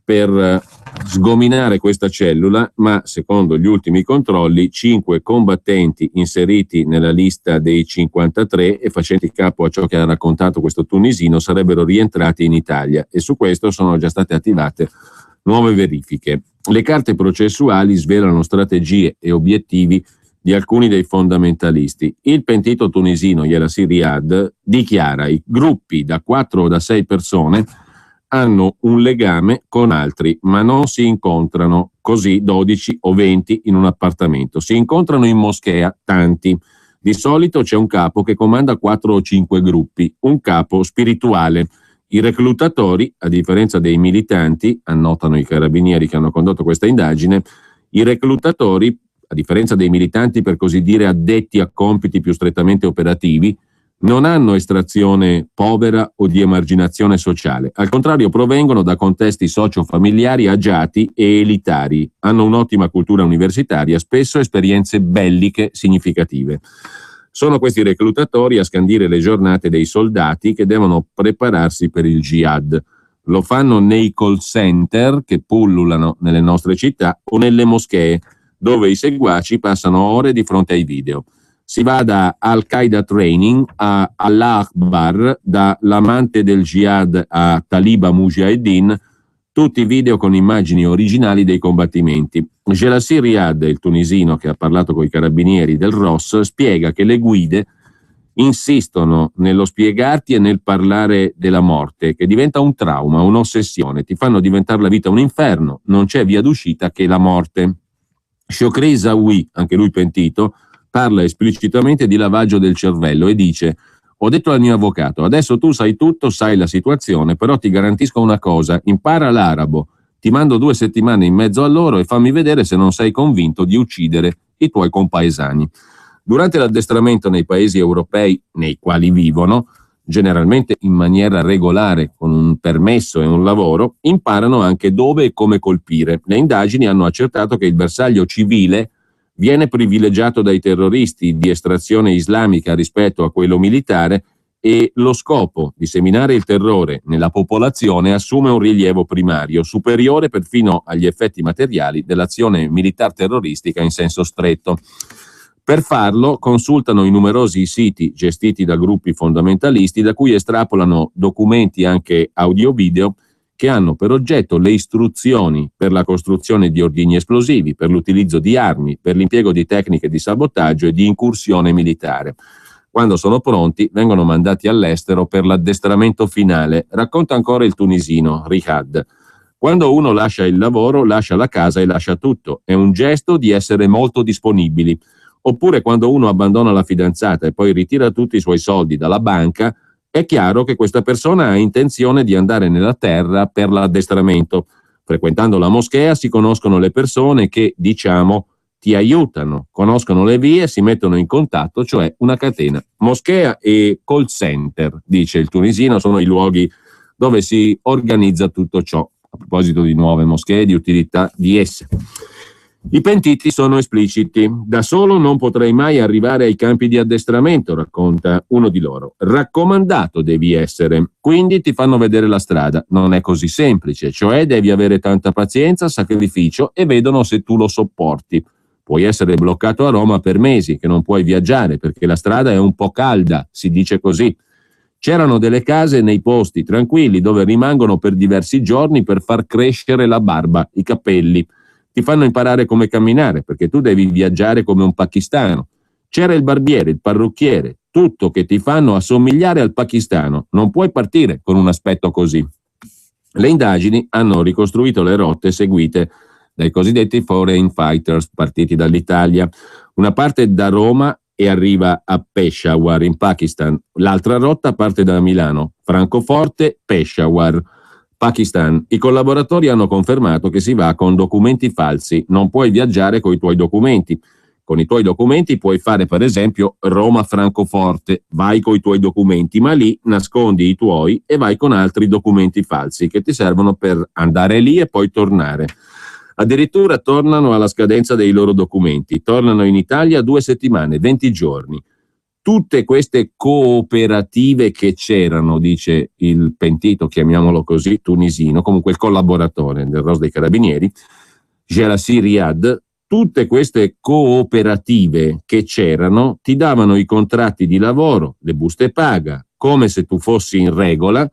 per sgominare questa cellula, ma secondo gli ultimi controlli 5 combattenti inseriti nella lista dei 53 e facenti capo a ciò che ha raccontato questo tunisino sarebbero rientrati in Italia, e su questo sono già state attivate nuove verifiche. Le carte processuali svelano strategie e obiettivi di alcuni dei fondamentalisti. Il pentito tunisino Gelassi Riyad dichiara: i gruppi da 4 o da 6 persone hanno un legame con altri, ma non si incontrano così 12 o 20 in un appartamento. Si incontrano in moschea, tanti, Di solito c'è un capo che comanda 4 o 5 gruppi, un capo spirituale. I reclutatori, a differenza dei militanti, annotano i carabinieri che hanno condotto questa indagine, i reclutatori, a differenza dei militanti per così dire addetti a compiti più strettamente operativi, non hanno estrazione povera o di emarginazione sociale. Al contrario, provengono da contesti socio-familiari agiati e elitari, hanno un'ottima cultura universitaria, spesso esperienze belliche significative. Sono questi reclutatori a scandire le giornate dei soldati che devono prepararsi per il jihad. Lo fanno nei call center che pullulano nelle nostre città o nelle moschee, dove i seguaci passano ore di fronte ai video. Si va da Al-Qaeda Training a Allah Akbar, da l'amante del jihad a Taliba Mujahedin, tutti video con immagini originali dei combattimenti. Jelassi Riyad, il tunisino che ha parlato con i carabinieri del ROS, spiega che le guide insistono nello spiegarti e nel parlare della morte, che diventa un trauma, un'ossessione, ti fanno diventare la vita un inferno, non c'è via d'uscita che la morte. Chokri Zawi, anche lui pentito, parla esplicitamente di lavaggio del cervello e dice: ho detto al mio avvocato, adesso tu sai tutto, sai la situazione, però ti garantisco una cosa, impara l'arabo, ti mando 2 settimane in mezzo a loro e fammi vedere se non sei convinto di uccidere i tuoi compaesani. Durante l'addestramento nei paesi europei nei quali vivono, generalmente in maniera regolare, con un permesso e un lavoro, imparano anche dove e come colpire. Le indagini hanno accertato che il bersaglio civile viene privilegiato dai terroristi di estrazione islamica rispetto a quello militare e lo scopo di seminare il terrore nella popolazione assume un rilievo primario, superiore perfino agli effetti materiali dell'azione militar terroristica in senso stretto. Per farlo consultano i numerosi siti gestiti da gruppi fondamentalisti da cui estrapolano documenti anche audio-video che hanno per oggetto le istruzioni per la costruzione di ordigni esplosivi, per l'utilizzo di armi, per l'impiego di tecniche di sabotaggio e di incursione militare. Quando sono pronti, vengono mandati all'estero per l'addestramento finale. Racconta ancora il tunisino Rihad. Quando uno lascia il lavoro, lascia la casa e lascia tutto. È un gesto di essere molto disponibili. Oppure quando uno abbandona la fidanzata e poi ritira tutti i suoi soldi dalla banca, è chiaro che questa persona ha intenzione di andare nella terra per l'addestramento. Frequentando la moschea si conoscono le persone che, diciamo, ti aiutano, conoscono le vie, si mettono in contatto, cioè una catena. Moschea e call center, dice il tunisino, sono i luoghi dove si organizza tutto ciò. A proposito di nuove moschee, di utilità di esse. I pentiti sono espliciti. Da solo non potrei mai arrivare ai campi di addestramento, racconta uno di loro. Raccomandato devi essere, quindi ti fanno vedere la strada. Non è così semplice, cioè devi avere tanta pazienza, sacrificio e vedono se tu lo sopporti. Puoi essere bloccato a Roma per mesi, che non puoi viaggiare perché la strada è un po' calda, si dice così. C'erano delle case nei posti tranquilli dove rimangono per diversi giorni per far crescere la barba, i capelli. Ti fanno imparare come camminare, perché tu devi viaggiare come un pakistano. C'era il barbiere, il parrucchiere, tutto che ti fanno assomigliare al pakistano. Non puoi partire con un aspetto così. Le indagini hanno ricostruito le rotte seguite dai cosiddetti foreign fighters partiti dall'Italia. Una parte da Roma e arriva a Peshawar, in Pakistan. L'altra rotta parte da Milano, Francoforte, Peshawar, Pakistan. I collaboratori hanno confermato che si va con documenti falsi, non puoi viaggiare con i tuoi documenti. Con i tuoi documenti puoi fare per esempio Roma-Francoforte, vai con i tuoi documenti, ma lì nascondi i tuoi e vai con altri documenti falsi che ti servono per andare lì e poi tornare. Addirittura tornano alla scadenza dei loro documenti, tornano in Italia 2 settimane, 20 giorni. Tutte queste cooperative che c'erano, dice il pentito, chiamiamolo così, tunisino, comunque il collaboratore del ROS dei Carabinieri, Jelassi Riyad, tutte queste cooperative che c'erano ti davano i contratti di lavoro, le buste paga, come se tu fossi in regola,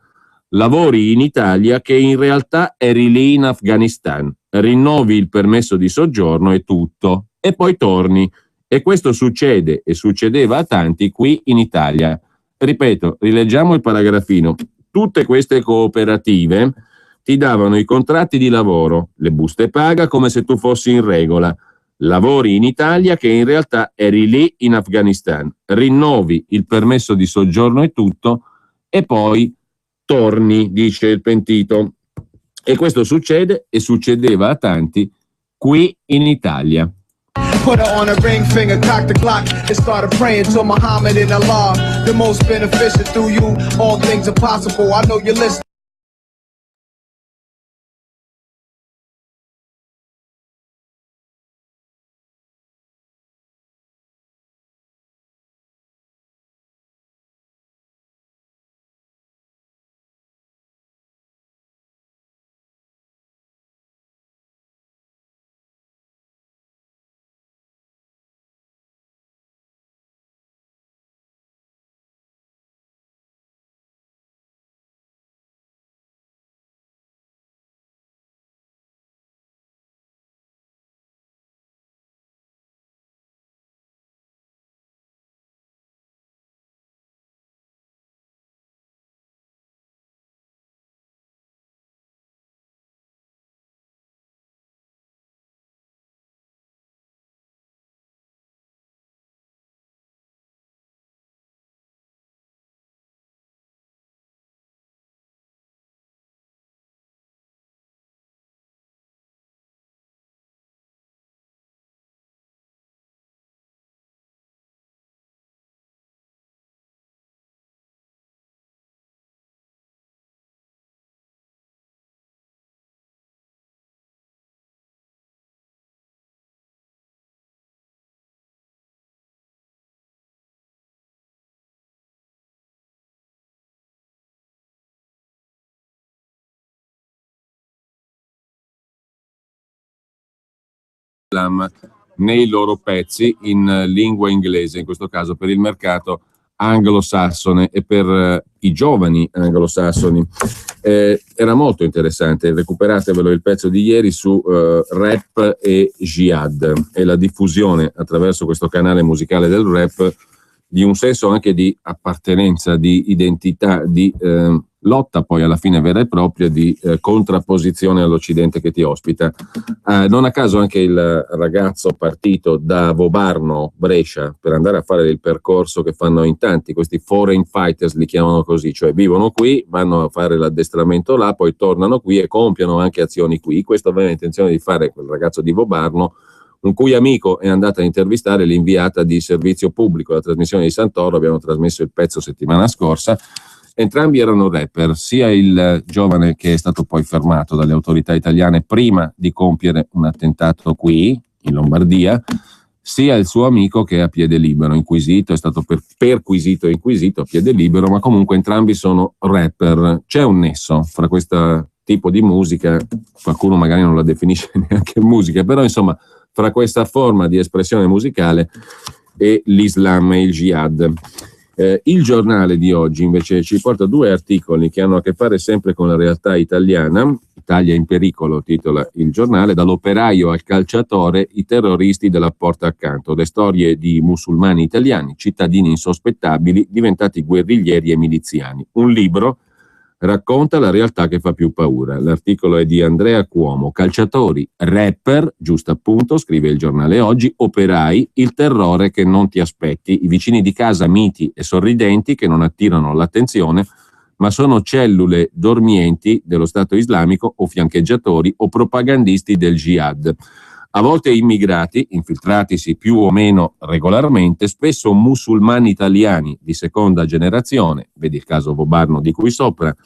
lavori in Italia che in realtà eri lì in Afghanistan, rinnovi il permesso di soggiorno e tutto, e poi torni. E questo succede e succedeva a tanti qui in Italia. Ripeto, rileggiamo il paragrafino. Tutte queste cooperative ti davano i contratti di lavoro, le buste paga come se tu fossi in regola, lavori in Italia che in realtà eri lì in Afghanistan, rinnovi il permesso di soggiorno e tutto e poi torni, dice il pentito. E questo succede e succedeva a tanti qui in Italia. Put her on a ring finger, cock the clock, and started praying to Muhammad and Allah. The most beneficial through you, all things are possible. I know you're listening. Nei loro pezzi in lingua inglese, in questo caso per il mercato anglosassone e per i giovani anglosassoni. Era molto interessante, recuperatevelo il pezzo di ieri su rap e jihad e la diffusione attraverso questo canale musicale del rap di un senso anche di appartenenza, di identità, di lotta poi alla fine vera e propria, di contrapposizione all'Occidente che ti ospita. Non a caso anche il ragazzo partito da Vobarno, Brescia, per andare a fare il percorso che fanno in tanti, questi foreign fighters li chiamano così, cioè vivono qui, vanno a fare l'addestramento là, poi tornano qui e compiono anche azioni qui. Questo aveva intenzione di fare quel ragazzo di Vobarno, un cui amico è andato a intervistare l'inviata di servizio pubblico, la trasmissione di Santoro. Abbiamo trasmesso il pezzo settimana scorsa. Entrambi erano rapper, sia il giovane che è stato poi fermato dalle autorità italiane prima di compiere un attentato qui in Lombardia, sia il suo amico che è a piede libero, inquisito, è stato perquisito e inquisito a piede libero, ma comunque entrambi sono rapper. C'è un nesso fra questo tipo di musica, qualcuno magari non la definisce neanche musica, però insomma fra questa forma di espressione musicale e l'Islam e il jihad. Il giornale di oggi invece ci porta due articoli che hanno a che fare sempre con la realtà italiana. Italia in pericolo, titola il giornale, dall'operaio al calciatore, i terroristi della porta accanto, le storie di musulmani italiani, cittadini insospettabili diventati guerriglieri e miliziani. Un libro racconta la realtà che fa più paura. L'articolo è di Andrea Cuomo. Calciatori, rapper, giusto appunto, scrive il giornale oggi, operai, il terrore che non ti aspetti, i vicini di casa miti e sorridenti che non attirano l'attenzione, ma sono cellule dormienti dello Stato islamico o fiancheggiatori o propagandisti del jihad. A volte immigrati, infiltratisi più o meno regolarmente, spesso musulmani italiani di seconda generazione, vedi il caso Vobarno di cui sopra,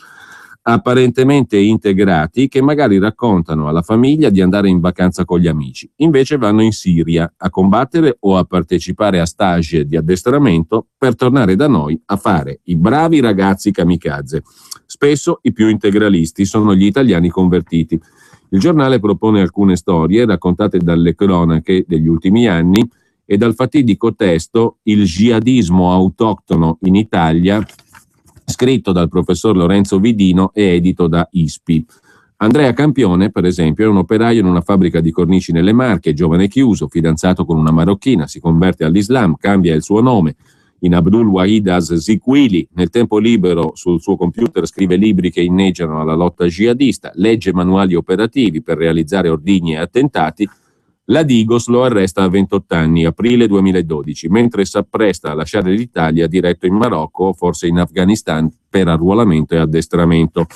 apparentemente integrati, che magari raccontano alla famiglia di andare in vacanza con gli amici. Invece vanno in Siria a combattere o a partecipare a stage di addestramento per tornare da noi a fare i bravi ragazzi kamikaze. Spesso i più integralisti sono gli italiani convertiti. Il giornale propone alcune storie raccontate dalle cronache degli ultimi anni e dal fatidico testo Il jihadismo autoctono in Italia, scritto dal professor Lorenzo Vidino e edito da ISPI. Andrea Campione, per esempio, è un operaio in una fabbrica di cornici nelle Marche, giovane chiuso, fidanzato con una marocchina, si converte all'Islam, cambia il suo nome in Abdul Wahid Az-Zikwili. Nel tempo libero sul suo computer scrive libri che inneggiano alla lotta jihadista, legge manuali operativi per realizzare ordigni e attentati, La Digos lo arresta a 28 anni, aprile 2012, mentre si appresta a lasciare l'Italia diretto in Marocco o forse in Afghanistan per arruolamento e addestramento.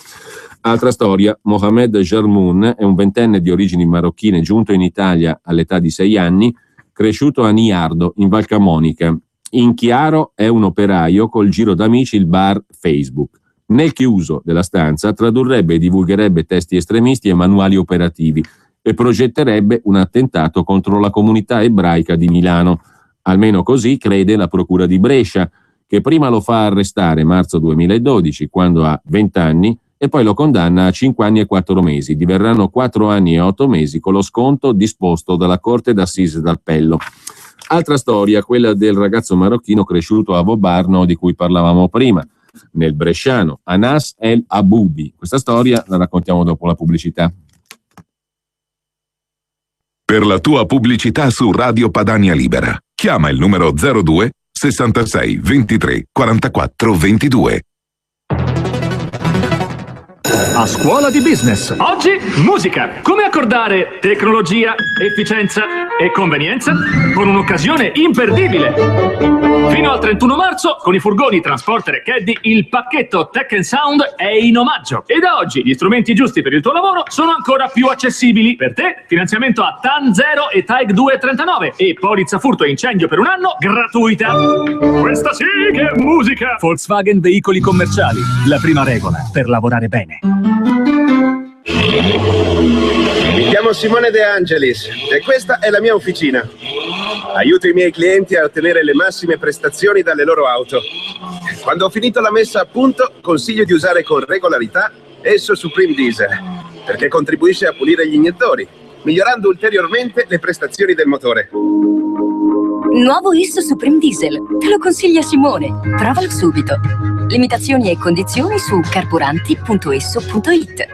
Altra storia, Mohamed Jarmoun è un ventenne di origini marocchine giunto in Italia all'età di 6 anni, cresciuto a Niardo, in Val Camonica. In chiaro è un operaio col giro d'amici il bar Facebook. Nel chiuso della stanza tradurrebbe e divulgherebbe testi estremisti e manuali operativi e progetterebbe un attentato contro la comunità ebraica di Milano. Almeno così crede la procura di Brescia, che prima lo fa arrestare marzo 2012, quando ha 20 anni, e poi lo condanna a 5 anni e 4 mesi. Diverranno 4 anni e 8 mesi con lo sconto disposto dalla Corte d'Assise d'Appello. Altra storia, quella del ragazzo marocchino cresciuto a Vobarno di cui parlavamo prima, nel bresciano, Anas El Aboubi. Questa storia la raccontiamo dopo la pubblicità. Per la tua pubblicità su Radio Padania Libera, chiama il numero 02 66 23 44 22. A scuola di business. Oggi musica. Come accordare tecnologia, efficienza e convenienza con un'occasione imperdibile. Fino al 31 marzo con i furgoni Transporter e Caddy il pacchetto Tech and Sound è in omaggio. E da oggi gli strumenti giusti per il tuo lavoro sono ancora più accessibili. Per te finanziamento a TAN 0 e TAEG 2,39 e polizza furto e incendio per un anno gratuita. Questa sì che è musica. Volkswagen Veicoli Commerciali. La prima regola per lavorare bene. Mi chiamo Simone De Angelis e questa è la mia officina. Aiuto i miei clienti a ottenere le massime prestazioni dalle loro auto. Quando ho finito la messa a punto, consiglio di usare con regolarità Esso Supreme Diesel, perché contribuisce a pulire gli iniettori, migliorando ulteriormente le prestazioni del motore. Nuovo Esso Supreme Diesel. Te lo consiglia Simone. Provalo subito. Limitazioni e condizioni su carburanti.esso.it.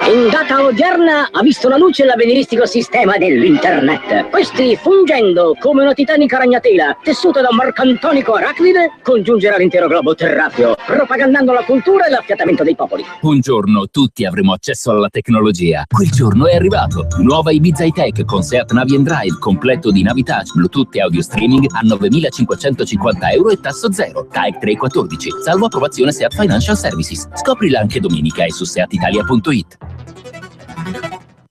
In data odierna ha visto la luce l'avveniristico sistema dell'Internet. Questi, fungendo come una titanica ragnatela tessuta da un marcantonico arachnide, congiungerà l'intero globo terracqueo, propagandando la cultura e l'affiatamento dei popoli. Un giorno tutti avremo accesso alla tecnologia. Quel giorno è arrivato. Nuova Ibiza High-Tech con Seat Navi & Drive, completo di navi touch, Bluetooth e audio streaming a 9.550 euro e tasso zero. TAEG 314, salvo approvazione Seat Financial Services. Scoprila anche domenica e su seatitalia.it.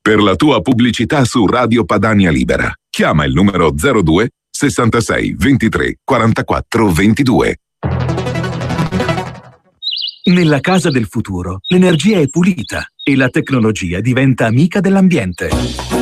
Per la tua pubblicità su Radio Padania Libera, chiama il numero 02 66 23 44 22. Nella casa del futuro, l'energia è pulita e la tecnologia diventa amica dell'ambiente.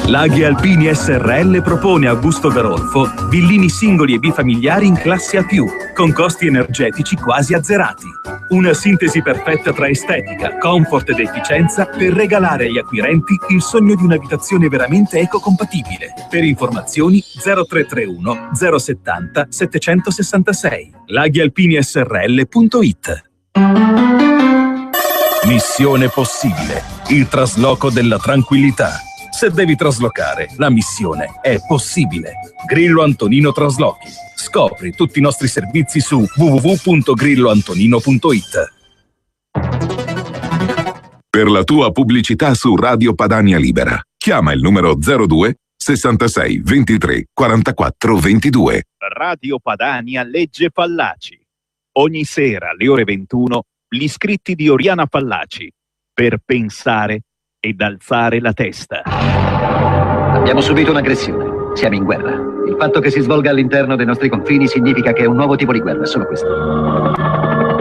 Laghi Alpini SRL propone a Busto Garolfo villini singoli e bifamiliari in classe A+, con costi energetici quasi azzerati. Una sintesi perfetta tra estetica, comfort ed efficienza per regalare agli acquirenti il sogno di un'abitazione veramente ecocompatibile. Per informazioni 0331 070 766. laghialpinisrl.it. Missione possibile, il trasloco della tranquillità. Se devi traslocare, la missione è possibile. Grillo Antonino Traslochi. Scopri tutti i nostri servizi su www.grilloantonino.it. Per la tua pubblicità su Radio Padania Libera, chiama il numero 02 66 23 44 22. Radio Padania legge Fallaci. Ogni sera alle ore 21 gli scritti di Oriana Fallaci per pensare ed alzare la testa. Abbiamo subito un'aggressione. Siamo in guerra. Il fatto che si svolga all'interno dei nostri confini significa che è un nuovo tipo di guerra, solo questo.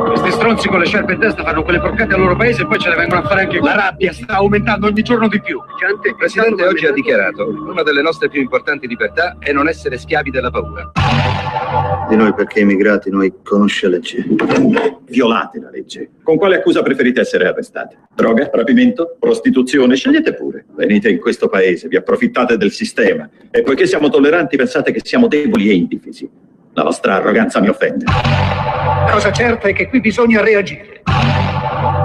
Questi stronzi con le sciarpe in testa fanno quelle porcate al loro paese e poi ce le vengono a fare anche qui. La rabbia sta aumentando ogni giorno di più. Il Presidente oggi ha dichiarato: una delle nostre più importanti libertà è non essere schiavi della paura. Di noi perché immigrati noi conosce la legge. Violate la legge. Con quale accusa preferite essere arrestati? Droga, rapimento, prostituzione? Scegliete pure. Venite in questo paese, vi approfittate del sistema e poiché siamo tolleranti pensate che siamo deboli e indifesi. La vostra arroganza mi offende. La cosa certa è che qui bisogna reagire.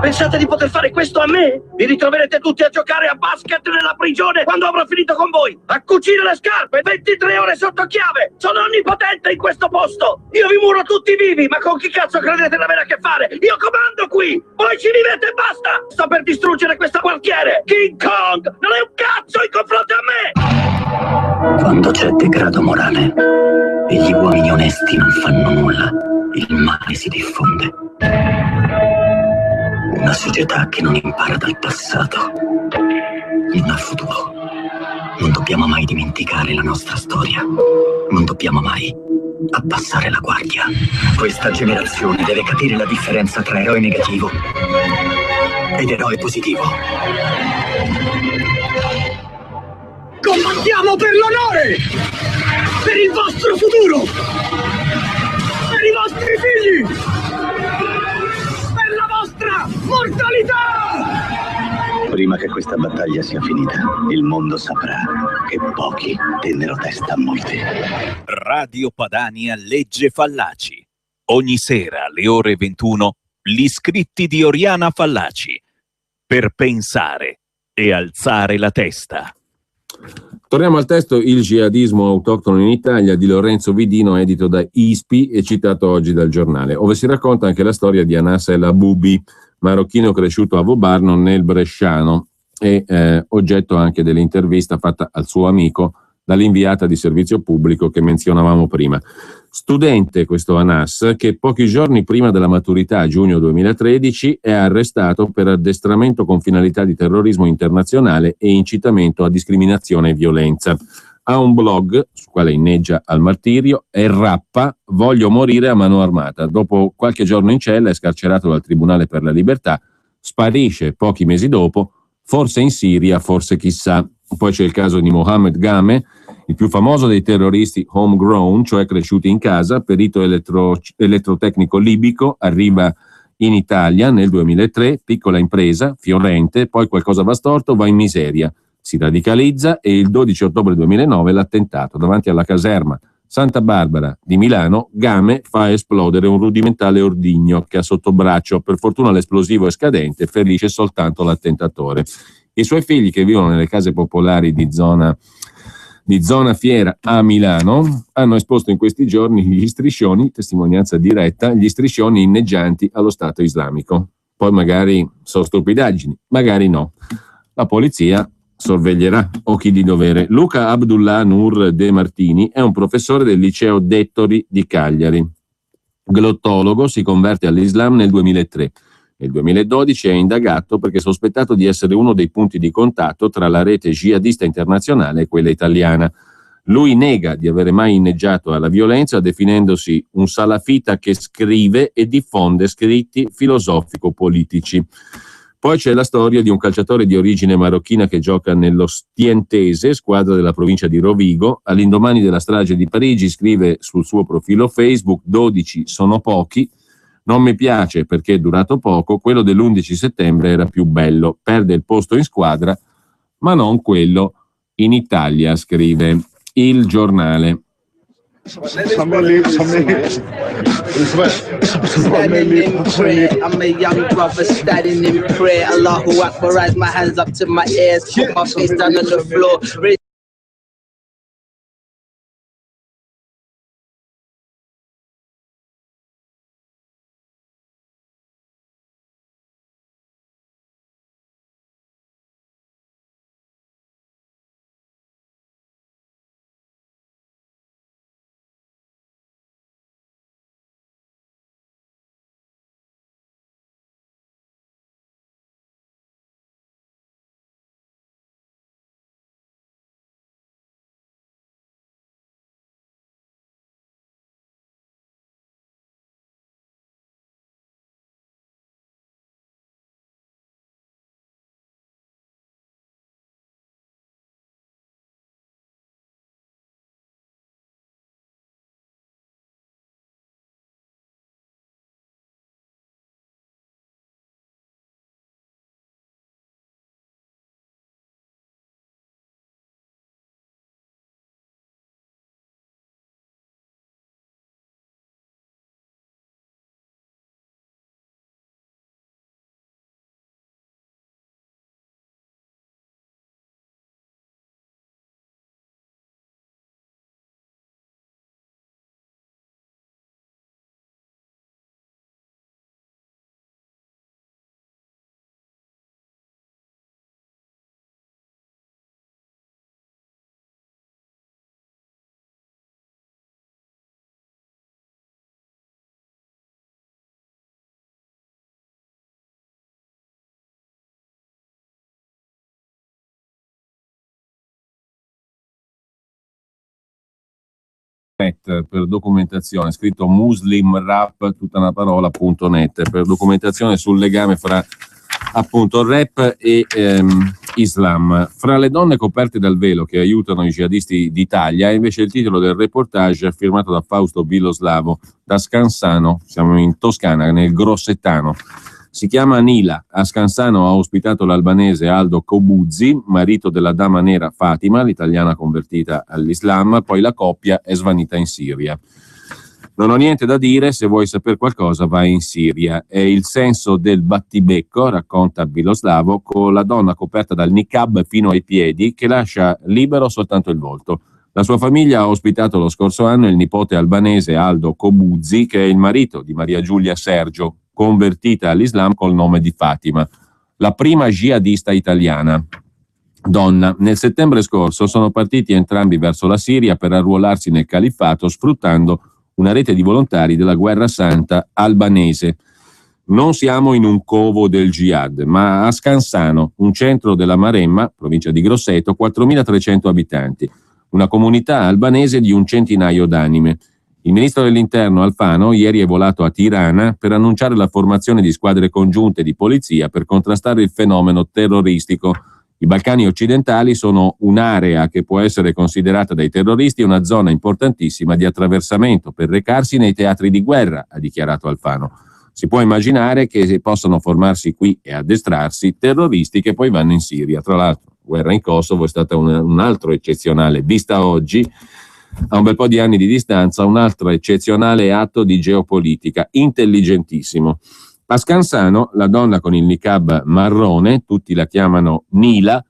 Pensate di poter fare questo a me? Vi ritroverete tutti a giocare a basket nella prigione quando avrò finito con voi! A cucire le scarpe 23 ore sotto chiave! Sono onnipotente in questo posto! Io vi muro tutti vivi, ma con chi cazzo credete di avere a che fare? Io comando qui! Voi ci vivete e basta! Sto per distruggere questo quartiere! King Kong non è un cazzo in confronto a me! Quando c'è degrado morale e gli uomini onesti non fanno nulla, il male si diffonde. Una società che non impara dal passato non ha futuro. Non dobbiamo mai dimenticare la nostra storia. Non dobbiamo mai abbassare la guardia. Questa generazione deve capire la differenza tra eroe negativo ed eroe positivo. Combattiamo per l'onore! Per il vostro futuro! Per i vostri figli! Per la vostra mortalità! Prima che questa battaglia sia finita, il mondo saprà che pochi tennero testa a molti. Radio Padania legge Fallaci. Ogni sera alle ore 21, gli scritti di Oriana Fallaci. Per pensare e alzare la testa. Torniamo al testo Il jihadismo autoctono in Italia di Lorenzo Vidino, edito da ISPI e citato oggi dal giornale, ove si racconta anche la storia di Anas El Aboubi, marocchino cresciuto a Vobarno nel Bresciano e oggetto anche dell'intervista fatta al suo amico dall'inviata di servizio pubblico che menzionavamo prima. Studente questo Anas, che pochi giorni prima della maturità, a giugno 2013, è arrestato per addestramento con finalità di terrorismo internazionale e incitamento a discriminazione e violenza. Ha un blog sul quale inneggia al martirio e rappa "Voglio morire a mano armata". Dopo qualche giorno in cella è scarcerato dal Tribunale per la Libertà, sparisce pochi mesi dopo, forse in Siria, forse chissà. Poi c'è il caso di Mohammed Game, il più famoso dei terroristi homegrown, cioè cresciuti in casa, perito elettrotecnico libico, arriva in Italia nel 2003, piccola impresa, fiorente, poi qualcosa va storto, va in miseria, si radicalizza e il 12 ottobre 2009 l'attentato davanti alla caserma Santa Barbara di Milano. Game fa esplodere un rudimentale ordigno che ha sotto braccio. Per fortuna l'esplosivo è scadente, ferisce soltanto l'attentatore. I suoi figli, che vivono nelle case popolari di zona Fiera a Milano, hanno esposto in questi giorni gli striscioni, testimonianza diretta, gli striscioni inneggianti allo Stato islamico. Poi magari sono stupidaggini, magari no. La polizia sorveglierà, o chi di dovere. Luca Abdullah Nur De Martini è un professore del liceo Dettori di Cagliari. Glottologo, si converte all'Islam nel 2003. Nel 2012 è indagato perché è sospettato di essere uno dei punti di contatto tra la rete jihadista internazionale e quella italiana. Lui nega di avere mai inneggiato alla violenza, definendosi un salafita che scrive e diffonde scritti filosofico-politici. Poi c'è la storia di un calciatore di origine marocchina che gioca nello Stientese, squadra della provincia di Rovigo. All'indomani della strage di Parigi scrive sul suo profilo Facebook: 12 sono pochi, non mi piace perché è durato poco, quello dell'11 settembre era più bello, perde il posto in squadra, ma non quello in Italia, scrive il giornale. I'm a young brother standing in prayer. Allahu Akbar, rise my hands up to my ears, put my face down on the floor. .net per documentazione, scritto muslimrap, tutta una parola, .net, per documentazione sul legame fra appunto rap e Islam. Fra le donne coperte dal velo che aiutano i jihadisti d'Italia è invece il titolo del reportage firmato da Fausto Biloslavo da Scansano, siamo in Toscana, nel Grossetano. Si chiama Nila. A Scansano ha ospitato l'albanese Aldo Cobuzzi, marito della dama nera Fatima, l'italiana convertita all'Islam, poi la coppia è svanita in Siria. Non ho niente da dire, se vuoi sapere qualcosa vai in Siria. È il senso del battibecco, racconta Biloslavo, con la donna coperta dal niqab fino ai piedi che lascia libero soltanto il volto. La sua famiglia ha ospitato lo scorso anno il nipote albanese Aldo Cobuzzi, che è il marito di Maria Giulia Sergio, convertita all'Islam col nome di Fatima, la prima jihadista italiana. Donna. Nel settembre scorso sono partiti entrambi verso la Siria per arruolarsi nel califfato sfruttando una rete di volontari della Guerra Santa albanese. Non siamo in un covo del jihad, ma a Scansano, un centro della Maremma, provincia di Grosseto, 4.300 abitanti, una comunità albanese di un centinaio d'anime. Il ministro dell'Interno Alfano ieri è volato a Tirana per annunciare la formazione di squadre congiunte di polizia per contrastare il fenomeno terroristico. I Balcani occidentali sono un'area che può essere considerata dai terroristi una zona importantissima di attraversamento per recarsi nei teatri di guerra, ha dichiarato Alfano. Si può immaginare che possano formarsi qui e addestrarsi terroristi che poi vanno in Siria. Tra l'altro, la guerra in Kosovo è stata un altro eccezionale, vista oggi, a un bel po' di anni di distanza, un altro eccezionale atto di geopolitica, intelligentissimo. A Scansano, la donna con il niqab marrone, tutti la chiamano Nila,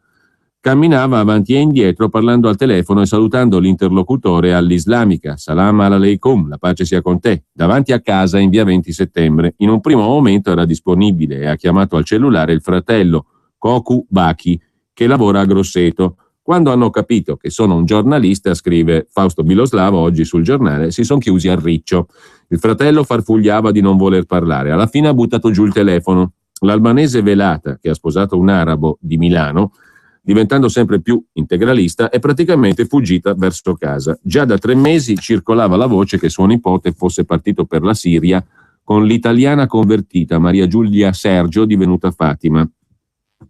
camminava avanti e indietro parlando al telefono e salutando l'interlocutore all'islamica. Salam aleikum, la pace sia con te, davanti a casa in via 20 settembre. In un primo momento era disponibile e ha chiamato al cellulare il fratello Koku Baki, che lavora a Grosseto. Quando hanno capito che sono un giornalista, scrive Fausto Biloslavo oggi sul giornale, si sono chiusi a riccio. Il fratello farfugliava di non voler parlare. Alla fine ha buttato giù il telefono. L'albanese velata, che ha sposato un arabo di Milano, diventando sempre più integralista, è praticamente fuggita verso casa. Già da 3 mesi circolava la voce che suo nipote fosse partito per la Siria con l'italiana convertita Maria Giulia Sergio, divenuta Fatima.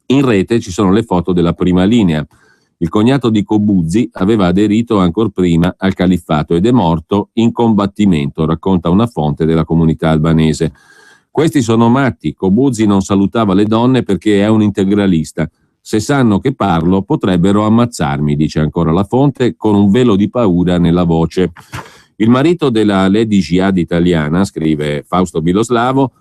In rete ci sono le foto della prima linea. Il cognato di Cobuzzi aveva aderito ancor prima al califfato ed è morto in combattimento, racconta una fonte della comunità albanese. Questi sono matti, Cobuzzi non salutava le donne perché è un integralista. Se sanno che parlo potrebbero ammazzarmi, dice ancora la fonte, con un velo di paura nella voce. Il marito della Lady Jihad italiana, scrive Fausto Biloslavo,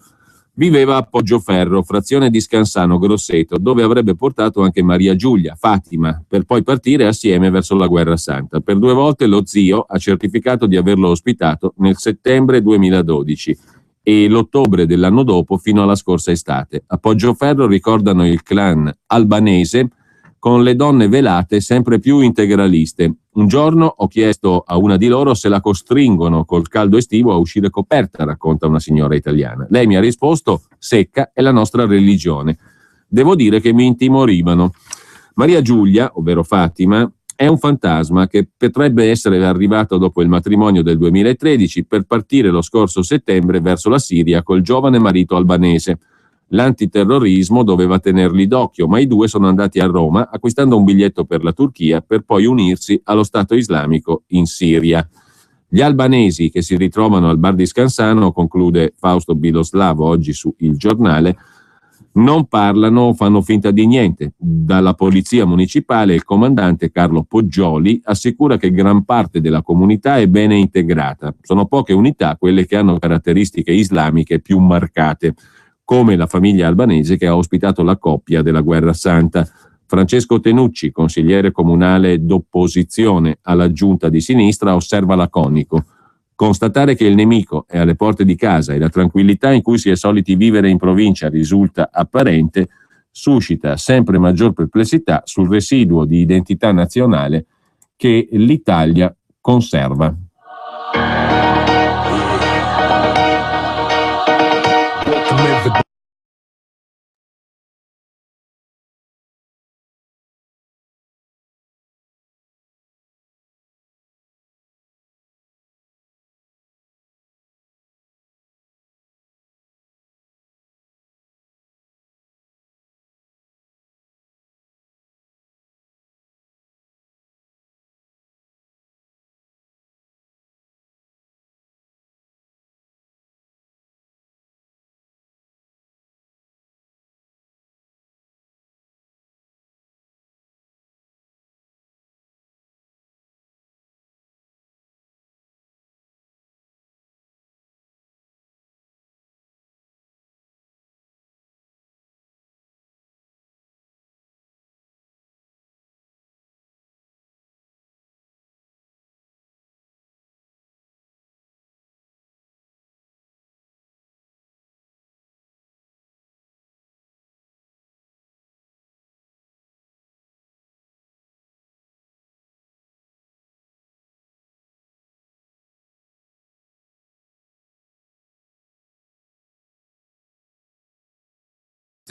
viveva a Poggioferro, frazione di Scansano Grosseto, dove avrebbe portato anche Maria Giulia, Fatima, per poi partire assieme verso la Guerra Santa. Per 2 volte lo zio ha certificato di averlo ospitato nel settembre 2012 e l'ottobre dell'anno dopo fino alla scorsa estate. A Poggioferro ricordano il clan albanese con le donne velate sempre più integraliste. Un giorno ho chiesto a una di loro se la costringono col caldo estivo a uscire coperta, racconta una signora italiana. Lei mi ha risposto: secca è la nostra religione. Devo dire che mi intimorivano. Maria Giulia, ovvero Fatima, è un fantasma che potrebbe essere arrivato dopo il matrimonio del 2013 per partire lo scorso settembre verso la Siria col giovane marito albanese. L'antiterrorismo doveva tenerli d'occhio, ma i due sono andati a Roma acquistando un biglietto per la Turchia per poi unirsi allo Stato islamico in Siria. Gli albanesi che si ritrovano al bar di Scansano, conclude Fausto Biloslavo oggi su Il Giornale, non parlano o fanno finta di niente. Dalla polizia municipale il comandante Carlo Poggioli assicura che gran parte della comunità è bene integrata. Sono poche unità quelle che hanno caratteristiche islamiche più marcate, come la famiglia albanese che ha ospitato la coppia della Guerra Santa. Francesco Tenucci, consigliere comunale d'opposizione alla giunta di sinistra, osserva laconico: constatare che il nemico è alle porte di casa e la tranquillità in cui si è soliti vivere in provincia risulta apparente, suscita sempre maggior perplessità sul residuo di identità nazionale che l'Italia conserva.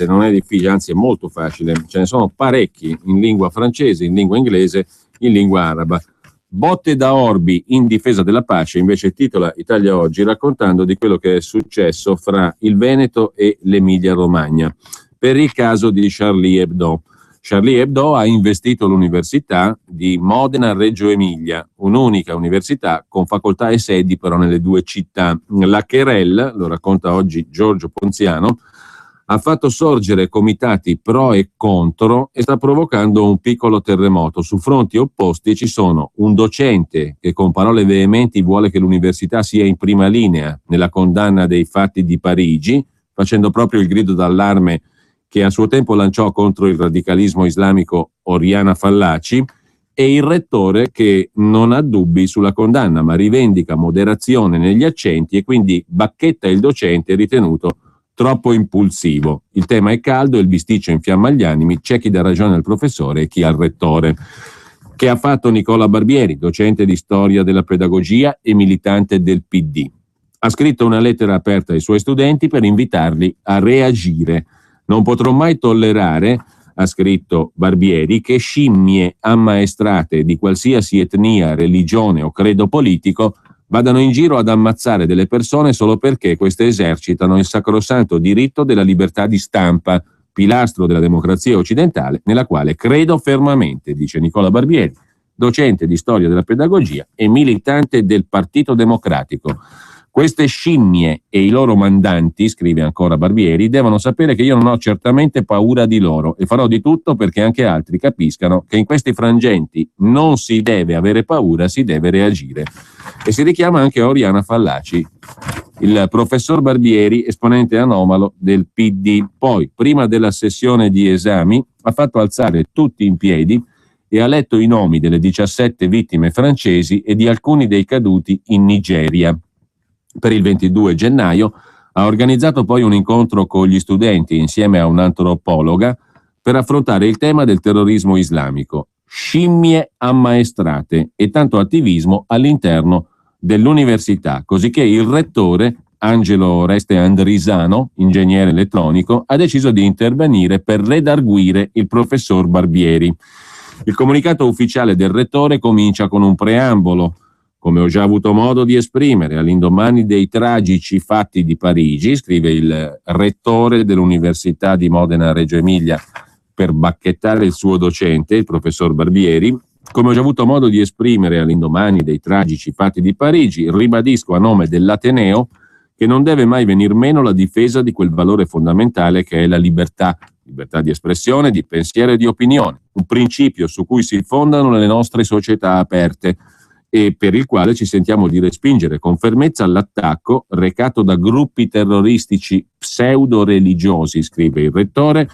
non è difficile, anzi è molto facile, ce ne sono parecchi in lingua francese, in lingua inglese, in lingua araba. Botte da orbi in difesa della pace, invece titola Italia Oggi, raccontando di quello che è successo fra il Veneto e l'Emilia Romagna per il caso di Charlie Hebdo. Charlie Hebdo ha investito l'università di Modena Reggio Emilia, un'unica università con facoltà e sedi però nelle due città. La querelle, lo racconta oggi Giorgio Ponziano, ha fatto sorgere comitati pro e contro e sta provocando un piccolo terremoto. Su fronti opposti ci sono un docente che con parole veementi vuole che l'università sia in prima linea nella condanna dei fatti di Parigi, facendo proprio il grido d'allarme che a suo tempo lanciò contro il radicalismo islamico Oriana Fallaci, e il rettore che non ha dubbi sulla condanna ma rivendica moderazione negli accenti e quindi bacchetta il docente ritenuto troppo impulsivo. Il tema è caldo, il bisticcio infiamma gli animi, c'è chi dà ragione al professore e chi al rettore. Che ha fatto Nicola Barbieri, docente di storia della pedagogia e militante del PD? Ha scritto una lettera aperta ai suoi studenti per invitarli a reagire. Non potrò mai tollerare, ha scritto Barbieri, che scimmie ammaestrate di qualsiasi etnia, religione o credo politico vadano in giro ad ammazzare delle persone solo perché queste esercitano il sacrosanto diritto della libertà di stampa, pilastro della democrazia occidentale, nella quale credo fermamente, dice Nicola Barbieri, docente di storia della pedagogia e militante del Partito Democratico. Queste scimmie e i loro mandanti, scrive ancora Barbieri, devono sapere che io non ho certamente paura di loro e farò di tutto perché anche altri capiscano che in questi frangenti non si deve avere paura, si deve reagire. E si richiama anche Oriana Fallaci, il professor Barbieri, esponente anomalo del PD. Poi, prima della sessione di esami, ha fatto alzare tutti in piedi e ha letto i nomi delle 17 vittime francesi e di alcuni dei caduti in Nigeria. Per il 22 gennaio ha organizzato poi un incontro con gli studenti insieme a un'antropologa per affrontare il tema del terrorismo islamico, scimmie ammaestrate e tanto attivismo all'interno dell'università, cosicché il rettore Angelo Oreste Andrisano, ingegnere elettronico, ha deciso di intervenire per redarguire il professor Barbieri. Il comunicato ufficiale del rettore comincia con un preambolo. Come ho già avuto modo di esprimere all'indomani dei tragici fatti di Parigi, scrive il rettore dell'Università di Modena Reggio Emilia per bacchettare il suo docente, il professor Barbieri, come ho già avuto modo di esprimere all'indomani dei tragici fatti di Parigi, ribadisco a nome dell'Ateneo che non deve mai venir meno la difesa di quel valore fondamentale che è la libertà di espressione, di pensiero e di opinione, un principio su cui si fondano le nostre società aperte, e per il quale ci sentiamo di respingere con fermezza l'attacco recato da gruppi terroristici pseudo-religiosi, scrive il rettore,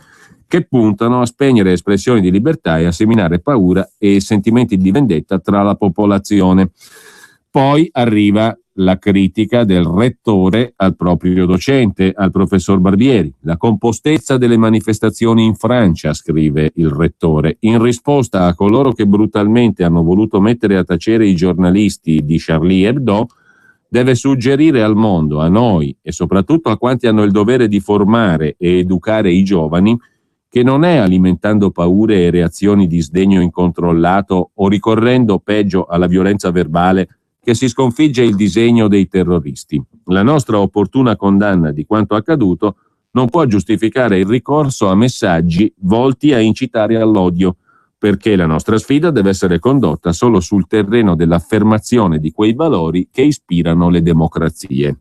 che puntano a spegnere espressioni di libertà e a seminare paura e sentimenti di vendetta tra la popolazione. Poi arriva la critica del rettore al proprio docente, al professor Barbieri. La compostezza delle manifestazioni in Francia, scrive il rettore, in risposta a coloro che brutalmente hanno voluto mettere a tacere i giornalisti di Charlie Hebdo, deve suggerire al mondo, a noi e soprattutto a quanti hanno il dovere di formare e educare i giovani, che non è alimentando paure e reazioni di sdegno incontrollato o ricorrendo peggio alla violenza verbale che si sconfigge il disegno dei terroristi. La nostra opportuna condanna di quanto accaduto non può giustificare il ricorso a messaggi volti a incitare all'odio, perché la nostra sfida deve essere condotta solo sul terreno dell'affermazione di quei valori che ispirano le democrazie.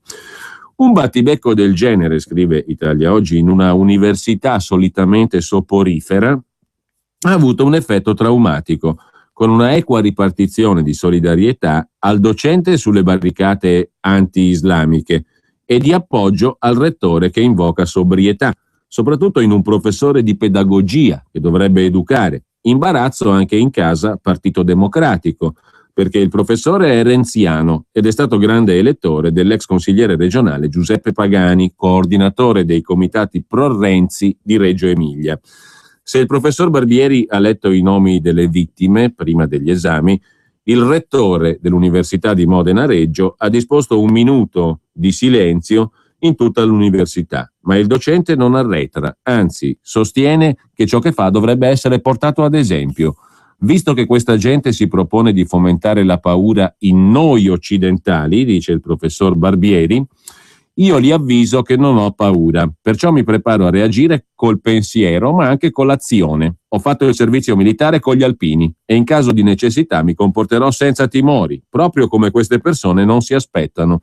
Un battibecco del genere, scrive Italia Oggi, in una università solitamente soporifera, ha avuto un effetto traumatico, con una equa ripartizione di solidarietà al docente sulle barricate anti-islamiche e di appoggio al rettore che invoca sobrietà, soprattutto in un professore di pedagogia che dovrebbe educare. Imbarazzo anche in casa Partito Democratico, perché il professore è renziano ed è stato grande elettore dell'ex consigliere regionale Giuseppe Pagani, coordinatore dei comitati pro-Renzi di Reggio Emilia. Se il professor Barbieri ha letto i nomi delle vittime prima degli esami, il rettore dell'Università di Modena Reggio ha disposto un minuto di silenzio in tutta l'università. Ma il docente non arretra, anzi sostiene che ciò che fa dovrebbe essere portato ad esempio. Visto che questa gente si propone di fomentare la paura in noi occidentali, dice il professor Barbieri, io li avviso che non ho paura, perciò mi preparo a reagire col pensiero ma anche con l'azione. Ho fatto il servizio militare con gli alpini e in caso di necessità mi comporterò senza timori, proprio come queste persone non si aspettano.